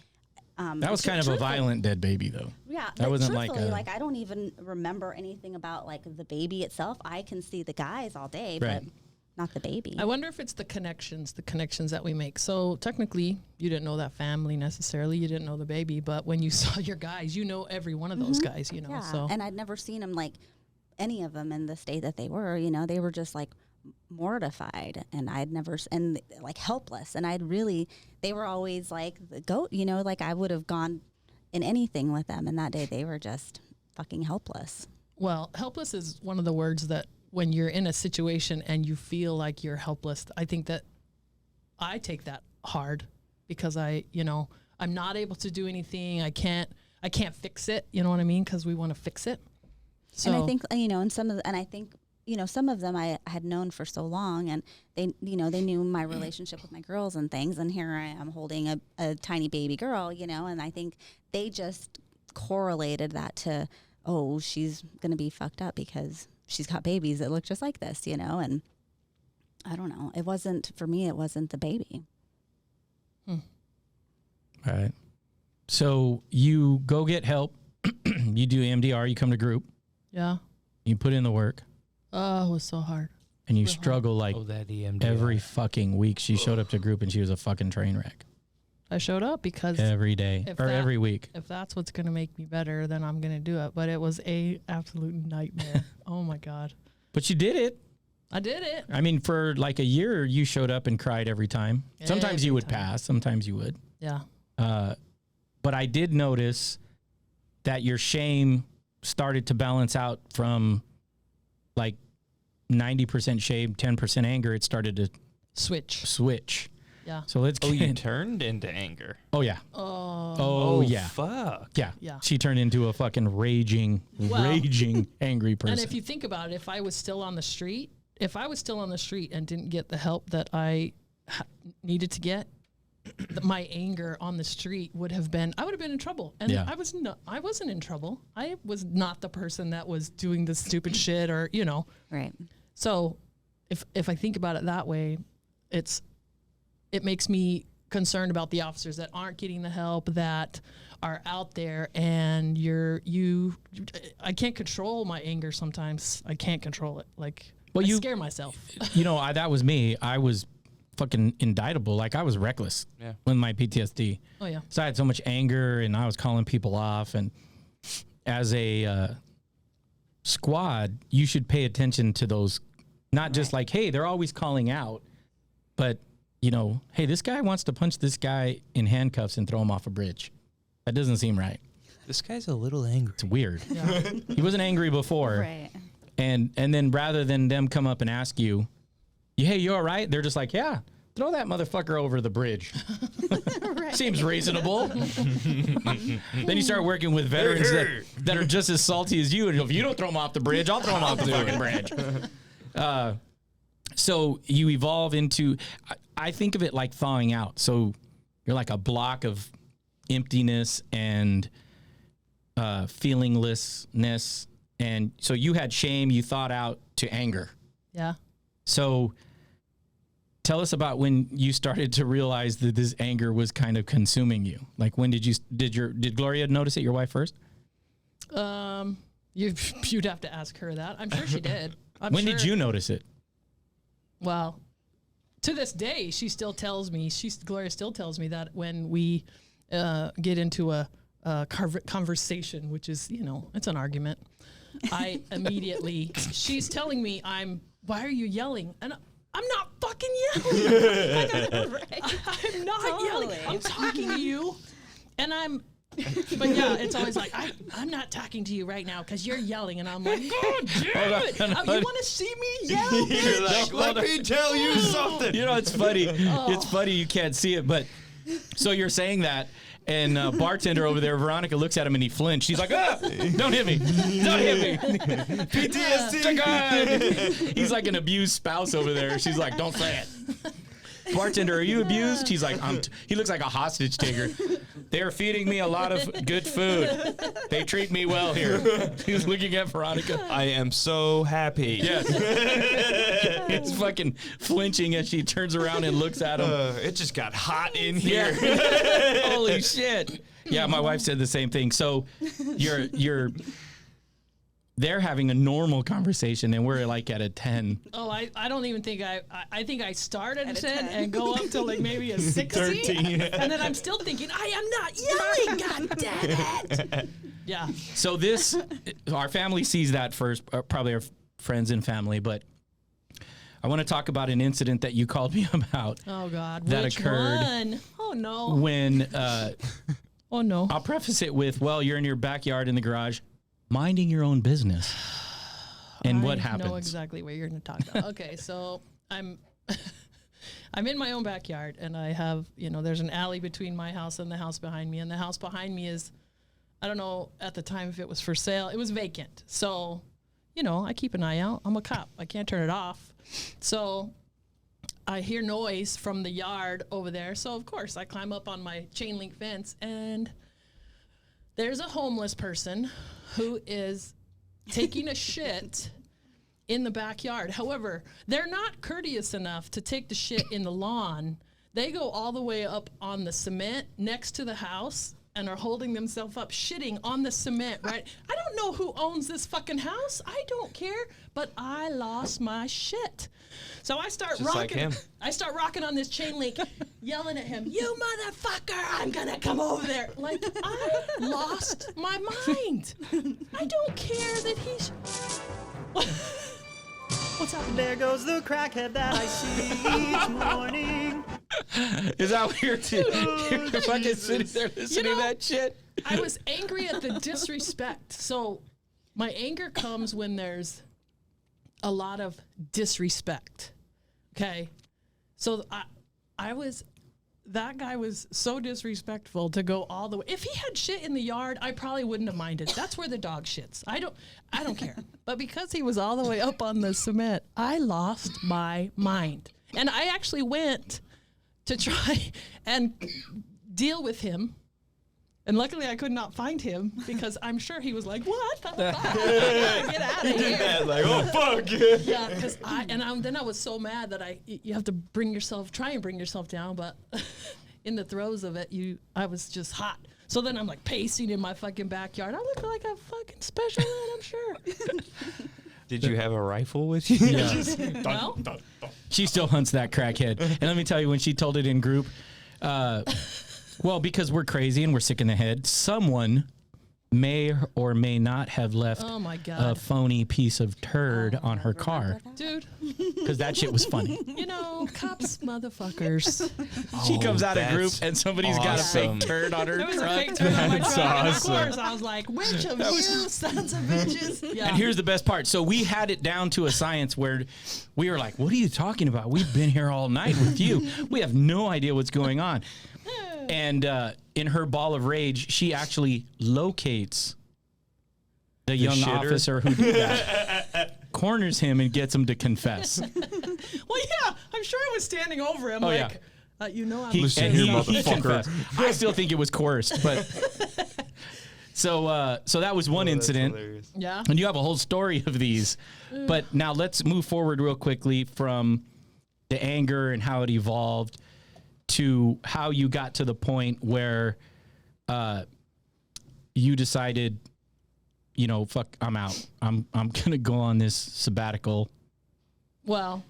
That was kind of a violent dead baby, though. Yeah, that wasn't like I don't even remember anything about like the baby itself. I can see the guys all day, Right. but not the baby. I wonder if it's the connections that we make. So technically, you didn't know that family necessarily. You didn't know the baby, but when you saw your guys, every one of those guys. Yeah, So and I'd never seen them, like any of them in the state that they were. They were just like mortified, and like helpless, and they were always like the goat, like I would have gone in anything with them, and that day they were just fucking helpless. Well, helpless is one of the words that when you're in a situation and you feel like you're helpless, I think that I take that hard because I'm not able to do anything. I can't fix it. You know what I mean? Because we want to fix it. So, and I think, some of them I had known for so long, and they knew my relationship with my girls and things. And here I am holding a tiny baby girl, and I think they just correlated that to, oh, she's going to be fucked up because she's got babies that look just like this, and I don't know. It wasn't the baby. All right. So you go get help. You do MDR. You come to group. yeah. You put in the work. Oh, it was so hard. And you Real struggle like that EMDR. every fucking week. She showed up to group and she was a fucking train wreck. I showed up because Every day if or that- every week. if that's what's going to make me better, then I'm going to do it. But it was a absolute nightmare. Oh my God. But you did it. I did it. I mean, for like a year, you showed up and cried every time. Sometimes you Every would time. pass. Sometimes you would. Yeah. But I did notice that your shame started to balance out from like 90% shame, 10% anger. It started to switch. Yeah. So let's Oh, get you turned into anger. Oh, yeah. Oh. Yeah. Fuck. Yeah. Yeah. She turned into a fucking raging angry person. And if you think about it, if I was still on the street and didn't get the help that I needed to get, my anger on the street I would have been in trouble. And Yeah. I wasn't in trouble. I was not the person that was doing the stupid shit or, Right. So if I think about it that way, it makes me concerned about the officers that aren't getting the help, that are out there, and I can't control my anger sometimes. I can't control it. Like, Well, I you- scare myself. that was me. I was fucking indictable. Like I was reckless with my PTSD. Oh, yeah. So I had so much anger and I was calling people off. And as a squad, you should pay attention to those, not just like, hey, they're always calling out, but hey, this guy wants to punch this guy in handcuffs and throw him off a bridge. That doesn't seem right. This guy's a little angry. It's weird. He wasn't angry before. Right. And then rather than them come up and ask you, hey, you all right? They're just like, yeah, throw that motherfucker over the bridge. Seems reasonable. Then you start working with veterans that are just as salty as you. And if you don't throw them off the bridge, I'll throw them off the fucking bridge. So you evolve into, I think of it like thawing out. So you're like a block of emptiness and feelinglessness. And so you had shame, you thawed out to anger. Yeah. So tell us about when you started to realize that this anger was kind of consuming you. Like when did Gloria notice it, your wife first? You'd have to ask her that. I'm sure she did. When did you notice it? Well, to this day, she still tells me, Gloria still tells me that when we get into a conversation, which is, it's an argument, I immediately, she's telling me, why are you yelling? And I'm not fucking yelling. I'm not yelling. I'm talking to you. And but yeah, it's always like, I'm not talking to you right now because you're yelling. And I'm like, God damn it. You want to see me yell? You're like, let me tell you something. It's funny. It's funny you can't see it, but so you're saying that. And bartender over there, Veronica, looks at him and he flinched. She's like, don't hit me. Don't hit me. PTSD. He's like an abused spouse over there. She's like, don't say it. Bartender, are you abused? He's like, he looks like a hostage taker. They're feeding me a lot of good food. They treat me well here. He's looking at Veronica. I am so happy. Yes. It's fucking flinching as she turns around and looks at him. It just got hot in here. Yeah. Holy shit. Yeah, my wife said the same thing. So they're having a normal conversation and we're like at a 10. Oh, I don't even think I think I start at a 10 and go up to like maybe a 16. 13. And then I'm still thinking, I am not yelling, god damn it. Yeah. So our family sees that first, probably our friends and family, but I want to talk about an incident that you called me about. Oh God, that which occurred one? Oh no. When oh no. I'll preface it with, you're in your backyard in the garage, minding your own business. And what happens? I know exactly what you're going to talk about. Okay, so I'm in my own backyard, and I have, there's an alley between my house and the house behind me, and the house behind me is, I don't know at the time if it was for sale. It was vacant. So, I keep an eye out. I'm a cop. I can't turn it off. So I hear noise from the yard over there. So, of course, I climb up on my chain link fence, and there's a homeless person who is taking a shit in the backyard. However, they're not courteous enough to take the shit in the lawn. They go all the way up on the cement next to the house and are holding themselves up, shitting on the cement, right? I don't know who owns this fucking house. I don't care, but I lost my shit. So I start Just rocking. like him. I start rocking on this chain link, yelling at him, "You motherfucker, I'm gonna come over there." Like, I lost my mind. I don't care that he's... What's happening? There goes the crackhead that I see each morning. Is that weird? You're fucking sitting there listening to that shit? I was angry at the disrespect. So my anger comes when there's a lot of disrespect. Okay. So that guy was so disrespectful to go all the way. If he had shit in the yard, I probably wouldn't have minded. That's where the dog shits. I don't care. But because he was all the way up on the cement, I lost my mind. And I actually went to try and deal with him. And luckily I could not find him because I'm sure he was like, "What the fuck? Get out of here." Like, oh, fuck. Yeah, because then I was so mad that you have to try and bring yourself down, but in the throes of it, I was just hot. So then I'm like pacing in my fucking backyard. I look like a fucking special man, I'm sure. Did you have a rifle with you? Yeah. Well, She still hunts that crackhead. And let me tell you, when she told it in group, because we're crazy and we're sick in the head, someone may or may not have left oh my a God, phony piece of turd on her car. dude. Because that shit was funny. Cops, motherfuckers. She comes out of group that's and somebody's got a awesome. fake turd on her There was a truck. fake turn on my truck. And of awesome. course, I was like, "Which of you sons of bitches?" Yeah. And here's the best part. So we had it down to a science where we were like, "What are you talking about? We've been here all night with you. We have no idea what's going on." And in her ball of rage, she actually locates the young shitter? officer who did that, corners him and gets him to confess. Well, yeah, I'm sure it was standing over him, Oh, like, yeah. I'm He motherfucker. confessed. I still think it was coerced, but so that was one incident. yeah. And you have a whole story of these. But now let's move forward real quickly from the anger and how it evolved to how you got to the point where you decided, fuck, I'm out. I'm going to go on this sabbatical. Well,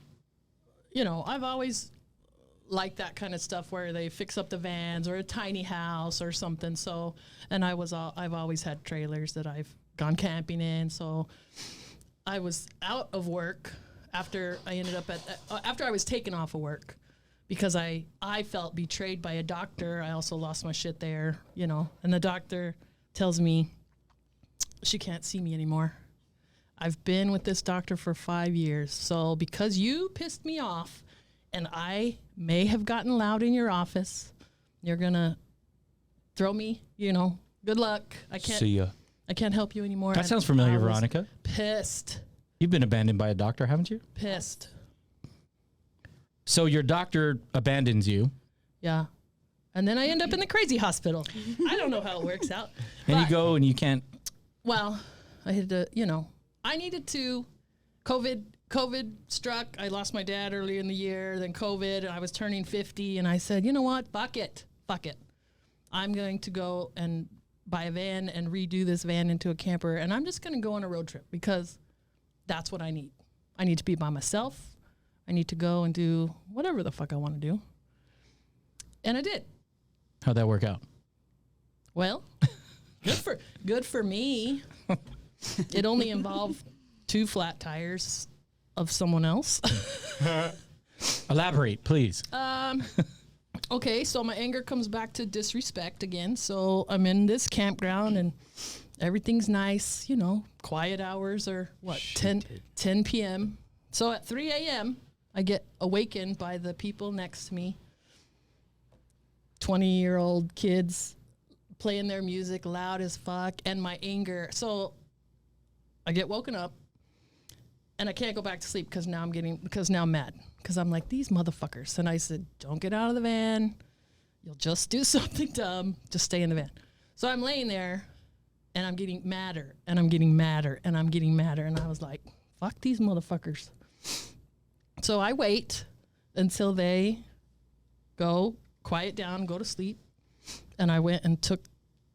I've always liked that kind of stuff where they fix up the vans or a tiny house or something. So, and I've always had trailers that I've gone camping in. So I was out of work after I ended up after I was taken off of work because I felt betrayed by a doctor. I also lost my shit there, and the doctor tells me she can't see me anymore. I've been with this doctor for 5 years. So because you pissed me off and I may have gotten loud in your office, you're going to throw me, good luck. See ya. I can't help you anymore. That And sounds familiar, I was Veronica. Pissed. You've been abandoned by a doctor, haven't you? Pissed. So your doctor abandons you. Yeah. And then I end up in the crazy hospital. I don't know how it works out. And you but- go and you can't. Well, I had to, I needed to. COVID struck. I lost my dad earlier in the year. Then COVID. I was turning 50, and I said, you know what? Fuck it. I'm going to go and buy a van and redo this van into a camper, and I'm just going to go on a road trip because that's what I need. I need to be by myself. I need to go and do whatever the fuck I want to do. And I did. How'd that work out? Well, good for me. It only involved 2 flat tires of someone else. Elaborate, please. Okay, so my anger comes back to disrespect again. So I'm in this campground and everything's nice, quiet hours are 10 p.m. So at 3 a.m. I get awakened by the people next to me. 20-year-old kids playing their music loud as fuck, and my anger. So I get woken up and I can't go back to sleep because now I'm mad because I'm like, these motherfuckers. And I said, don't get out of the van. You'll just do something dumb. Just stay in the van. So I'm laying there and I'm getting madder and I'm getting madder and I'm getting madder. And I was like, fuck these motherfuckers. So I wait until they go quiet down, go to sleep. And I went and took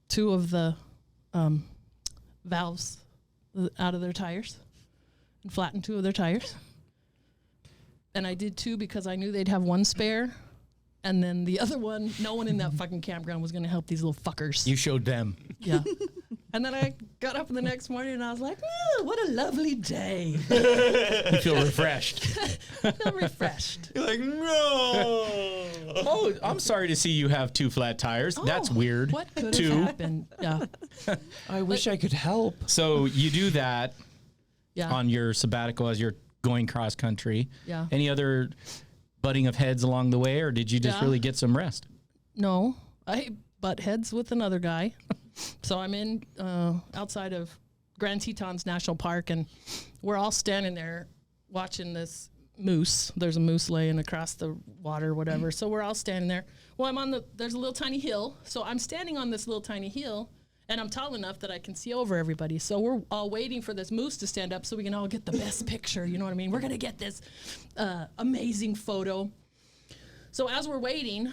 2 of the valves out of their tires and flattened 2 of their tires. And I did 2 because I knew they'd have 1 spare. And then the other one, no one in that fucking campground was going to help these little fuckers. You showed them. Yeah. And then I got up the next morning and I was like, what a lovely day. You feel refreshed. I feel refreshed. You're like, no. Oh, I'm sorry to see you have 2 flat tires. That's weird. What could 2. have happened? Yeah. I wish I could help. So you do that Yeah. on your sabbatical as you're going cross country. Yeah. Any other butting of heads along the way, or did you just Yeah. really get some rest? No, I butt heads with another guy. So I'm in outside of Grand Tetons National Park, and we're all standing there watching this moose. There's a moose laying across the water, whatever. So we're all standing there. Well, there's a little tiny hill. So I'm standing on this little tiny hill, and I'm tall enough that I can see over everybody. So we're all waiting for this moose to stand up so we can all get the best picture. You know what I mean? We're going to get this amazing photo. So as we're waiting,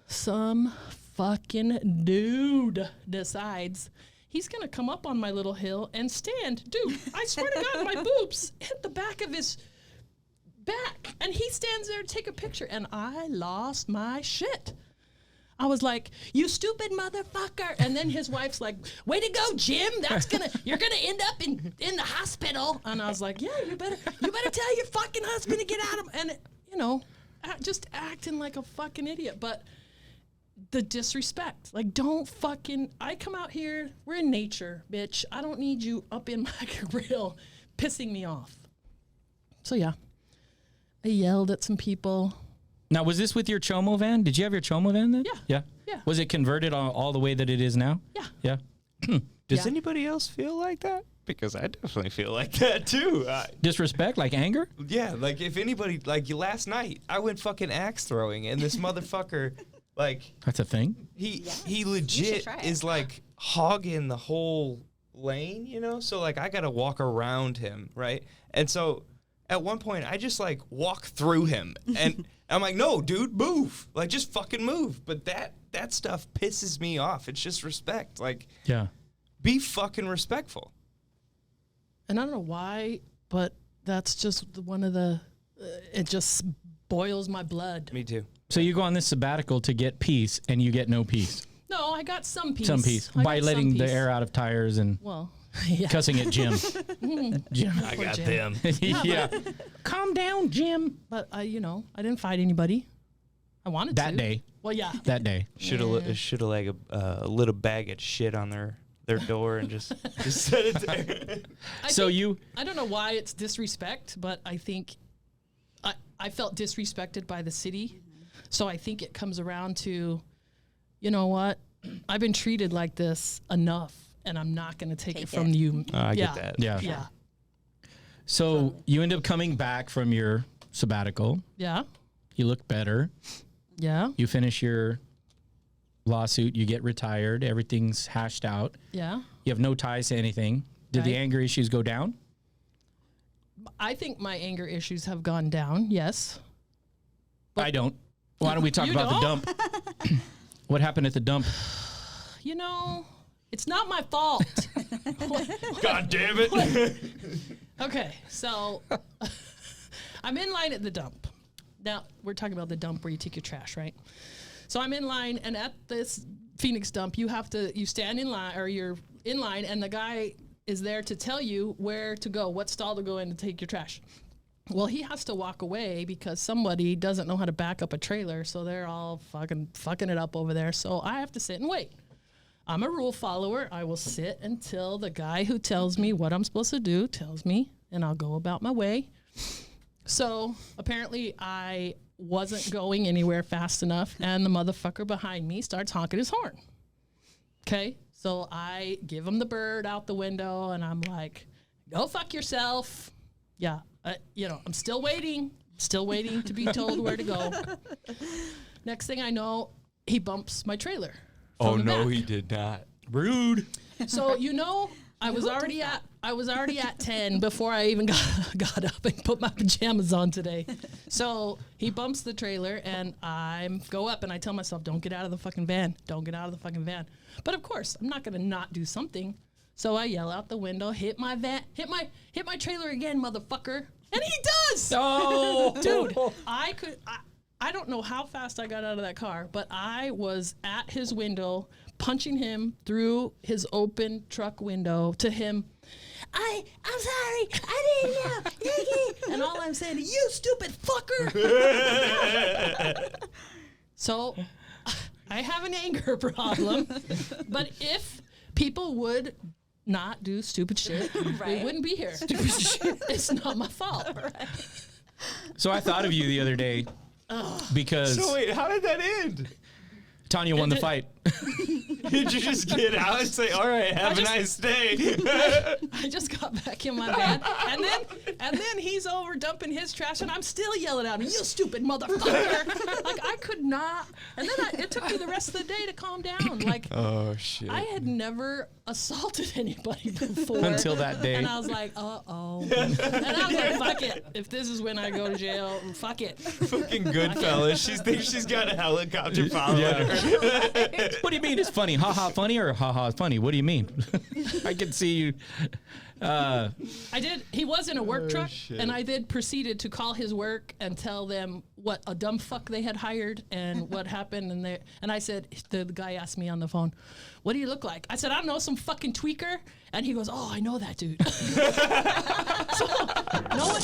some fucking dude decides he's going to come up on my little hill and stand. Dude, I swear to God, my boobs hit the back of his back. And he stands there to take a picture. And I lost my shit. I was like, you stupid motherfucker. And then his wife's like, way to go, Jim. You're gonna end up in the hospital. And I was like, yeah, you better tell your fucking husband to get out of, and just acting like a fucking idiot. But the disrespect, like, I come out here, we're in nature, bitch. I don't need you up in my grill pissing me off. So yeah, I yelled at some people. Now, was this with your Chomo van? Did you have your Chomo van then? Yeah. Yeah. Was it converted all the way that it is now? Yeah. Yeah. Does Yeah. anybody else feel like that? Because I definitely feel like that too. Disrespect, like anger? Yeah, like if anybody, like last night, I went fucking axe throwing, and this motherfucker, like That's a thing. he legit try it. is like hogging the whole lane, you know. So like I gotta walk around him, right? And so at one point I just like walk through him, and I'm like, no, dude, move, like just fucking move. But that stuff pisses me off. It's just respect, like Yeah. be fucking respectful. And I don't know why, but that's just one of the. It just boils my blood. Me too. So you go on this sabbatical to get peace, and you get no peace. No, I got some peace. Some peace I by got letting some the peace. air out of tires and Well, yeah. cussing at Jim. Jim. I Poor got Jim. them. Yeah. Calm down, Jim. But I didn't fight anybody. I wanted to. That day. Well, yeah. That day. Should have like a little bag of shit on their door and just set it there. I don't know why it's disrespect, but I think I felt disrespected by the city. So I think it comes around to, you know what? I've been treated like this enough, and I'm not going to take it from you. I yeah. get that. Yeah. Yeah. So you end up coming back from your sabbatical. Yeah. You look better. Yeah. You finish your lawsuit. You get retired. Everything's hashed out. Yeah. You have no ties to anything. Did the Right. anger issues go down? I think my anger issues have gone down. Yes. I don't. Why don't we talk You about the don't? dump? What happened at the dump? You know, it's not my fault. God damn it. Okay, so I'm in line at the dump. Now, we're talking about the dump where you take your trash, right? So I'm in line, and at this Phoenix dump, you stand in line, or you're in line, and the guy is there to tell you where to go, what stall to go in to take your trash. Well, he has to walk away because somebody doesn't know how to back up a trailer, so they're all fucking it up over there. So I have to sit and wait. I'm a rule follower. I will sit until the guy who tells me what I'm supposed to do tells me, and I'll go about my way. So apparently I wasn't going anywhere fast enough, and the motherfucker behind me starts honking his horn. Okay, so I give him the bird out the window, and I'm like, go fuck yourself. Yeah, I'm still waiting to be told where to go. Next thing I know, he bumps my trailer. Oh from the no, back. he did not. Rude. So I was already at 10 before I even got up and put my pajamas on today. So he bumps the trailer, and I go up and I tell myself, don't get out of the fucking van. Don't get out of the fucking van. But of course, I'm not gonna not do something. So I yell out the window, hit my trailer again, motherfucker. And he does. Oh, Dude, I don't know how fast I got out of that car, but I was at his window, punching him through his open truck window to him. I'm sorry, I didn't know. And all I'm saying is, you stupid fucker. So I have an anger problem, but if people would not do stupid shit, we wouldn't be here. Stupid shit. It's not my fault. Right. So I thought of you the other day because So wait, how did that end? Tanya won the fight. Did you just get out and say, "All right, have a nice day"? I just got back in my van, and then he's over dumping his trash, and I'm still yelling at him, "You stupid motherfucker!" Like I could not. And then it took me the rest of the day to calm down. Like Oh shit. I had never assaulted anybody before Until that day. and I was like, "Uh-oh," and I was like, "Fuck it. If this is when I go to jail, fuck it." Fucking Goodfellas. She thinks she's got a helicopter following her. What do you mean it's funny? Ha ha funny or ha ha funny? What do you mean? I can see you. I did. He was in a work truck, shit. and I then proceeded to call his work and tell them what a dumb fuck they had hired and what happened. And I said, the guy asked me on the phone, "What do you look like?" I said, "I don't know, some fucking tweaker." And he goes, "Oh, I know that dude." So, no one.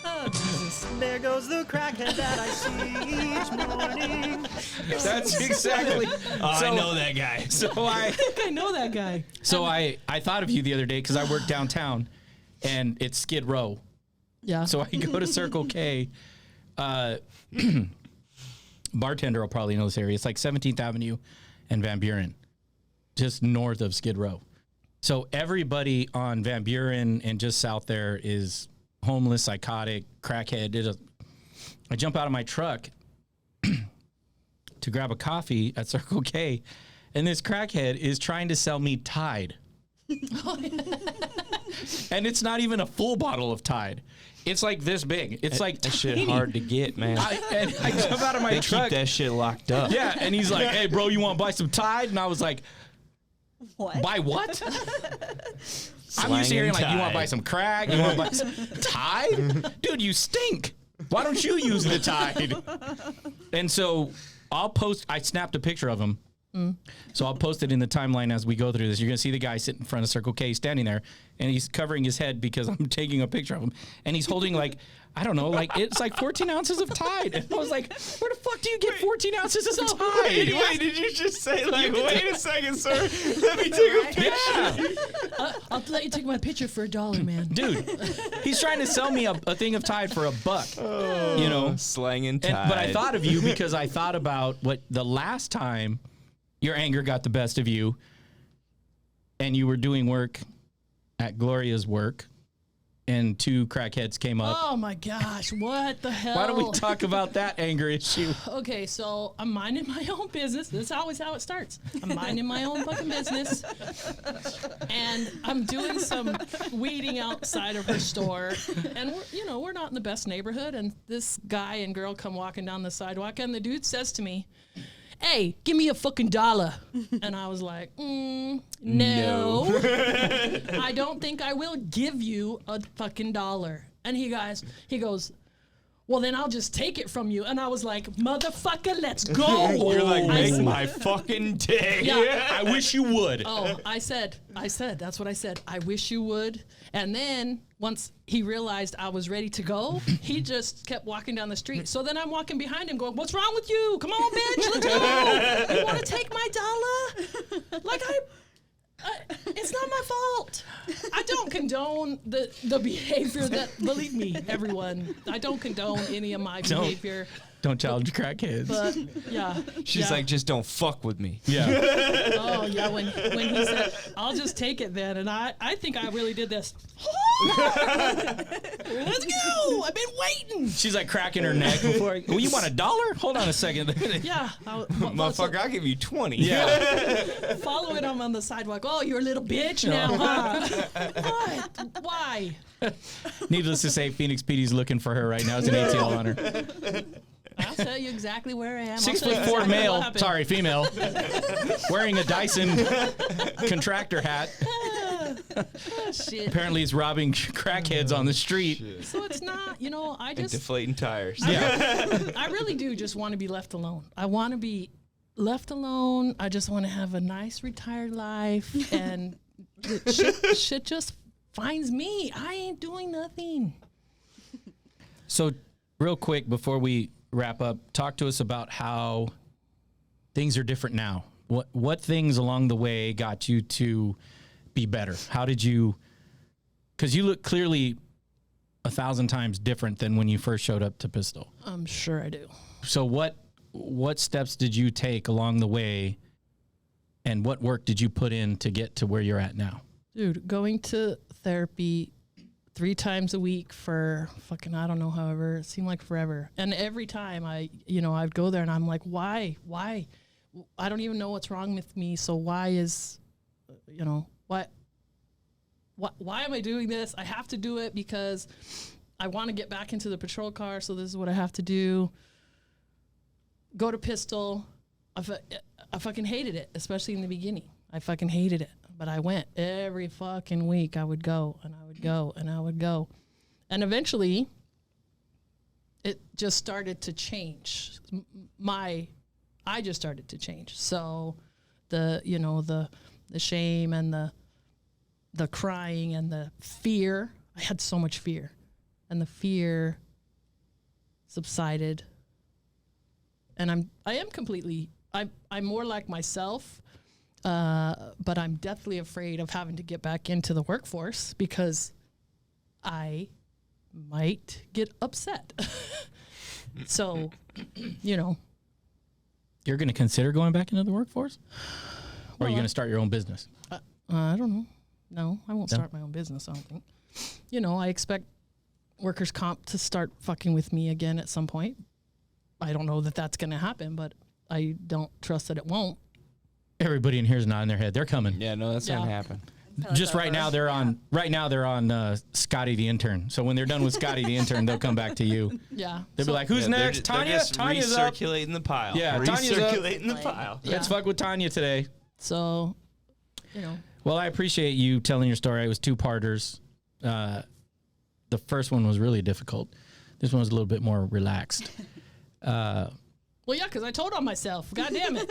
Oh, Jesus. There goes the crackhead that I see each morning. That's exactly. I know that guy. So I think I know that guy. I thought of you the other day because I work downtown, and it's Skid Row. Yeah. So I go to Circle K. Bartender will probably know this area. It's like 17th Avenue and Van Buren, just north of Skid Row. So everybody on Van Buren and just south there is homeless, psychotic, crackhead. I jump out of my truck to grab a coffee at Circle K, and this crackhead is trying to sell me Tide. And it's not even a full bottle of Tide. It's like this big. It's like that shit tiny. hard to get, man. I jump out of my They truck. keep that shit locked up. Yeah, and he's like, "Hey, bro, you want to buy some Tide?" And I was like, What? "Buy what?" I'm used to hearing like, "You want to buy some crack? You want to buy some Tide?" Dude, you stink. Why don't you use the Tide? And so I'll post. I snapped a picture of him. So I'll post it in the timeline as we go through this. You're going to see the guy sitting in front of Circle K standing there, and he's covering his head because I'm taking a picture of him. And he's holding like, I don't know, like it's like 14 ounces of Tide. And I was like, where the fuck do you get 14 ounces of Tide? Wait, did you just say like, wait a second, sir? Let me take a picture. Yeah. I'll let you take my picture for $1, man. Dude, he's trying to sell me a thing of Tide for $1, you know? Slanging Tide. But I thought of you because I thought about what the last time your anger got the best of you and you were doing work at Gloria's work and 2 crackheads came up. Oh my gosh, what the hell? Why don't we talk about that anger issue? Okay, so I'm minding my own business. This is always how it starts. I'm minding my own fucking business. And I'm doing some weeding outside of her store. And we're not in the best neighborhood. And this guy and girl come walking down the sidewalk, and the dude says to me, "Hey, give me a fucking $1." And I was like, no. I don't think I will give you a fucking $1. And he goes, well, then I'll just take it from you. And I was like, motherfucker, let's go. You're like, I make said- my fucking day. Yeah. I wish you would. Oh, I said, that's what I said. I wish you would. And then once he realized I was ready to go, he just kept walking down the street. So then I'm walking behind him going, what's wrong with you? Come on, bitch, let's go. You want to take my $1? Like it's not my fault. I don't condone the behavior that, believe me, everyone, I don't condone any of my behavior. Don't challenge crackheads. But yeah. She's like, just don't fuck with me. Yeah. Oh yeah, when he said, "I'll just take it then," and I think I really did this. Let's go! I've been waiting. She's like cracking her neck before. Well, you want $1? Hold on a second. Yeah, Motherfucker, I'll give you 20. Yeah. following him on the sidewalk. Oh, you're a little bitch now, huh? What? Why? Needless to say, Phoenix PD's looking for her right now. It's an ATL on her. I'll tell you exactly where I am. 6'4" exactly what male. happened. Sorry, female. Wearing a Dyson contractor hat. Shit. Apparently, he's robbing crackheads on the street. So it's not, I And just, deflating tires. Yeah. I really do just want to be left alone. I want to be left alone. I just want to have a nice retired life, and shit just finds me. I ain't doing nothing. So, real quick before we wrap up, talk to us about how things are different now. What things along the way got you to be better? How did you? Because you look clearly 1,000 times different than when you first showed up to Pistol. I'm sure I do. So what steps did you take along the way, and what work did you put in to get to where you're at now? Dude, going to therapy 3 times a week for fucking, I don't know, however, it seemed like forever. And every time I'd go there and I'm like, why? I don't even know what's wrong with me. So why is, why am I doing this? I have to do it because I want to get back into the patrol car. So this is what I have to do. Go to Pistol. I fucking hated it, especially in the beginning. I fucking hated it. But I went every fucking week. I would go and I would go and I would go. And eventually it just started to change. I just started to change. So the shame and the crying and the fear, I had so much fear. And the fear subsided. And I'm more like myself. But I'm deathly afraid of having to get back into the workforce because I might get upset. So, You're going to consider going back into the workforce? Or are you Well, going to start your own business? I don't know. No, I won't start my own business, I don't think. You know, I expect workers' comp to start fucking with me again at some point. I don't know that that's going to happen, but I don't trust that it won't. Everybody in here is nodding their head. They're coming. Yeah, no, that's not gonna happen. Just right now, they're on. Right now, they're on Scotty the intern. So when they're done with Scotty the intern, they'll come back to you. Yeah. They'll be like, "Who's next? They're Tanya. just Tanya's up. recirculating the pile. Yeah, Tanya's up. recirculating the pile. Let's fuck with Tanya today." So, you know. Well, I appreciate you telling your story. It was 2-parters. The first one was really difficult. This one was a little bit more relaxed. Well, yeah, because I told on myself. God damn it.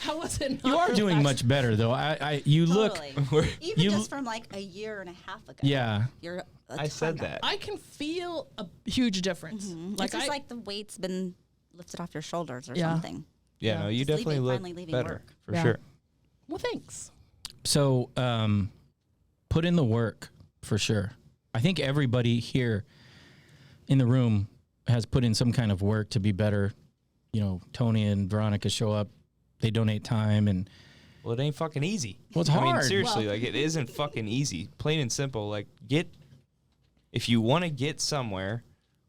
How was it not You are doing relaxed? much better, though. You Totally. look. Even you- just from like a year and a half ago. Yeah. You're a I said ton up. that. I can feel a huge difference. It's just like the weight's been lifted off your shoulders or Yeah. something. Yeah, no, you Just definitely finally look leaving better work. for Yeah. sure. Well, thanks. So, put in the work for sure. I think everybody here in the room has put in some kind of work to be better. You know, Tony and Veronica show up, they donate time, and Well, it ain't fucking easy. Well, it's I mean, hard. seriously, like it isn't fucking easy. Plain and simple. Like if you want to get somewhere,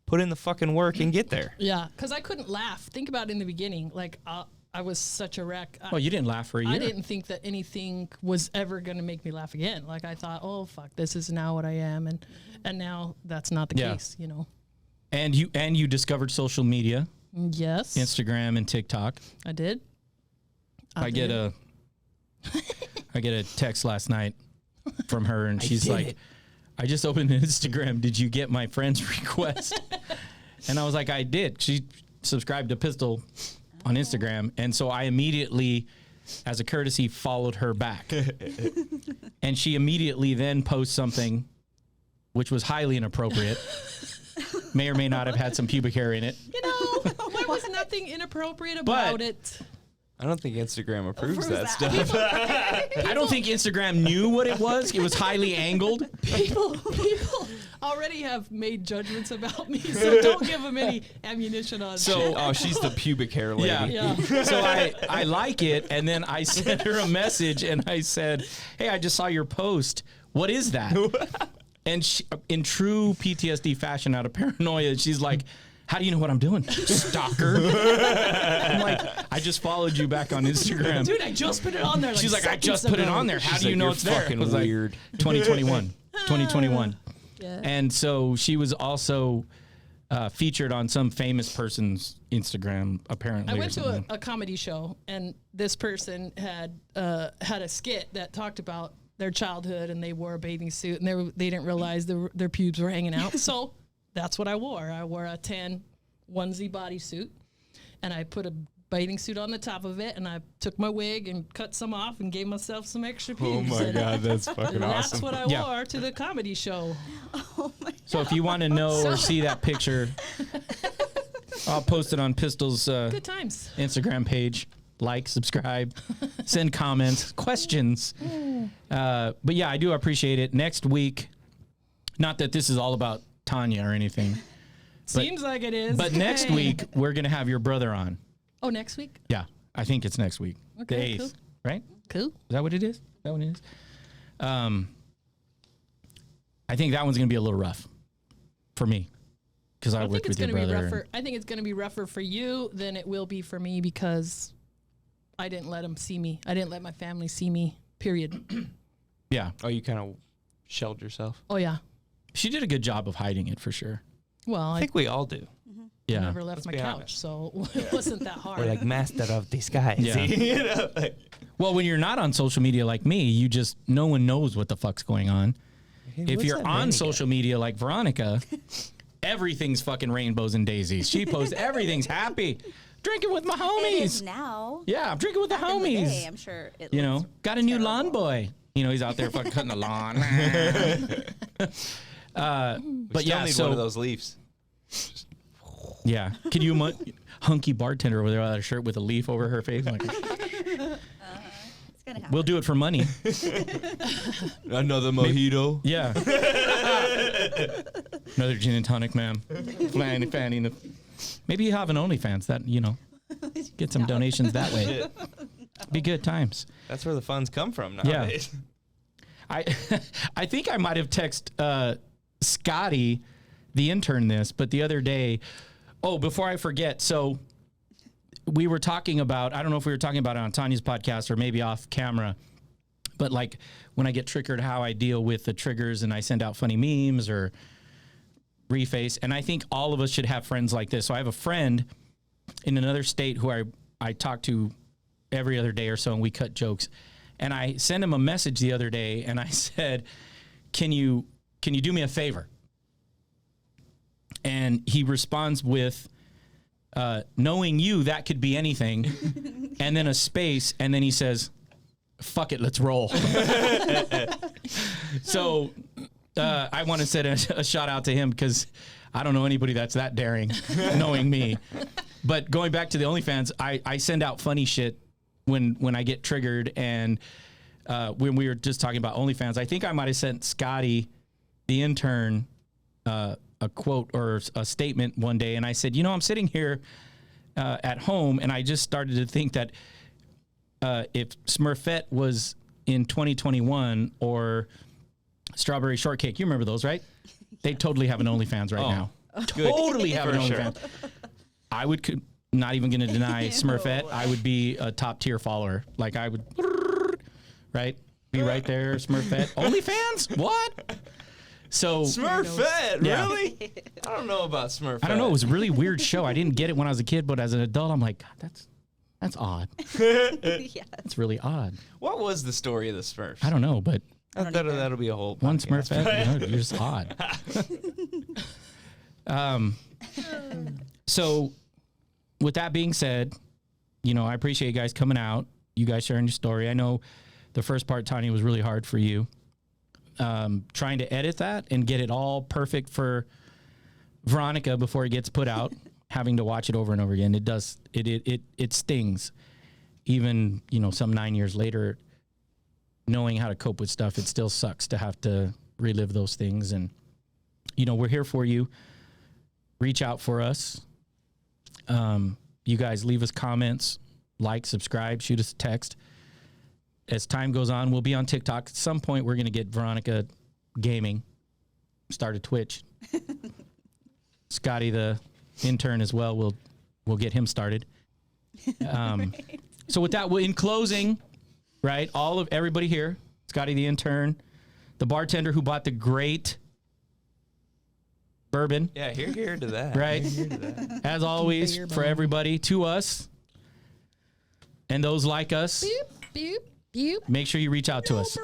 put in the fucking work and get there. Yeah, because I couldn't laugh. Think about it in the beginning. Like, I was such a wreck. well, you didn't laugh for a year. I didn't think that anything was ever going to make me laugh again. Like, I thought, oh, fuck, this is now what I am. And now that's not the Yeah. case, you know. And you discovered social media, Yes, Instagram and TikTok. I did. I get a text last night from her, and she's like, "I just opened Instagram. Did you get my friend's request?" And I was like, "I did." She subscribed to Pistol on Instagram, and so I immediately, as a courtesy, followed her back. And she immediately then posts something which was highly inappropriate. May or may not have had some pubic hair in it. You know, there was nothing inappropriate about it. I don't think Instagram approves that stuff. I don't think Instagram knew what it was. It was highly angled. People already have made judgments about me, so don't give them any ammunition on So- Oh, she's the pubic hair lady. Yeah. Yeah. So I like it, and then I sent her a message, and I said, "Hey, I just saw your post. What is that?" And she, in true PTSD fashion, out of paranoia, she's like, "How do you know what I'm doing, stalker?" I'm like, "I just followed you back on Instagram." Dude, I just put it on there. She's like, "I just seconds put it ago." on there. How She's do you like, know "You're it's there?" fucking I was like, weird. 2021. Yeah. And so she was also featured on some famous person's Instagram, apparently. I or went to something. a comedy show, and this person had a skit that talked about their childhood, and they wore a bathing suit, and they didn't realize their pubes were hanging out. So that's what I wore. I wore a tan onesie bodysuit, and I put a bathing suit on the top of it, and I took my wig and cut some off and gave myself some extra pubes. Oh my And god, that's fucking that's awesome. what I Yeah. wore to the comedy show. So if you want to know or see that picture, I'll post it on Pistol's Good times. Instagram page. Like, subscribe, send comments, questions. But yeah, I do appreciate it. Next week, not that this is all about Tanya or anything, Seems like it is. but next Hey. week we're going to have your brother on. Oh, next week? Yeah, I think it's next week. Okay, the 8th, cool. right? Cool. Is that what it is? I think that one's going to be a little rough for me because I I think worked it's with your going to be brother. rougher. I think it's going to be rougher for you than it will be for me because I didn't let them see me. I didn't let my family see me. Period. Yeah, Oh, you kind of shelled yourself. Oh yeah. she did a good job of hiding it for sure. Well, I I think we all do. Yeah, never left my be couch, honest. so it wasn't that hard. We're like master of disguise. Yeah. You know, like, well, when you're not on social media like me, you just no one knows what the fuck's going on. If what's you're that on Manny social media like Veronica, everything's fucking rainbows and daisies. She posts everything's happy. Drinking with my It is homies. now. Yeah, I'm drinking with the Back in the day, homies. I'm sure it You know, looks got a new lawn terrible. boy. You know, he's out there fucking cutting the lawn. But we still yeah, need so one of those leaves. yeah, could you hunky bartender over there without a shirt with a leaf over her face? Like, It's gonna happen. we'll do it for money. Another mojito. Yeah. Another gin and tonic, ma'am. Fanny. Maybe you have an OnlyFans that, you know, get some donations that way. Shit. Be good times. That's where the funds come from Yeah. nowadays. I I think I might have texted Scotty, the intern, this, but the other day. Oh, before I forget, so we were talking about. I don't know if we were talking about it on Tonya's podcast or maybe off camera, but like when I get triggered, how I deal with the triggers, and I send out funny memes or reface. And I think all of us should have friends like this. So I have a friend in another state who I talk to every other day or so, and we cut jokes. And I sent him a message the other day, and I said, can you do me a favor? And he responds with, knowing you, that could be anything. And then a space, and then he says, fuck it, let's roll. So I want to send a shout out to him because I don't know anybody that's that daring, knowing me. But going back to the OnlyFans, I send out funny shit when I get triggered. And when we were just talking about OnlyFans, I think I might have sent Scotty, the intern, a quote or a statement one day. And I said, I'm sitting here at home, and I just started to think that if Smurfette was in 2021 or Strawberry Shortcake, you remember those, right? They totally have an OnlyFans right now. Totally have an OnlyFans. I would not even going to deny Smurfette. I would be a top tier follower. Like I would, right? Be right there, Smurfette. OnlyFans? What? So Smurfette, Yeah. really? I don't know about Smurfette. I don't know. It was a really weird show. I didn't get it when I was a kid, but as an adult, I'm like, God, that's odd. Yeah. That's really odd. What was the story of the Smurfs? I don't know, but That'll be a whole one podcast. Smurfette, you're just odd. So with that being said, I appreciate you guys coming out, you guys sharing your story. I know the first part, Tonya, was really hard for you. Trying to edit that and get it all perfect for Veronica before it gets put out, having to watch it over and over again. It stings. Even, some 9 years later, knowing how to cope with stuff, it still sucks to have to relive those things. And, we're here for you. Reach out for us. You guys leave us comments, like, subscribe, shoot us a text. As time goes on, we'll be on TikTok. At some point, we're going to get Veronica gaming, start a Twitch. Scotty, the intern, as well, we'll get him started. So with that, in closing, right, everybody here, Scotty, the intern, the bartender who bought the great bourbon. Yeah, here to that. Right. Here to that. As always, for everybody, to us, and those like us, Beep, beep, beep. make sure you reach out to us.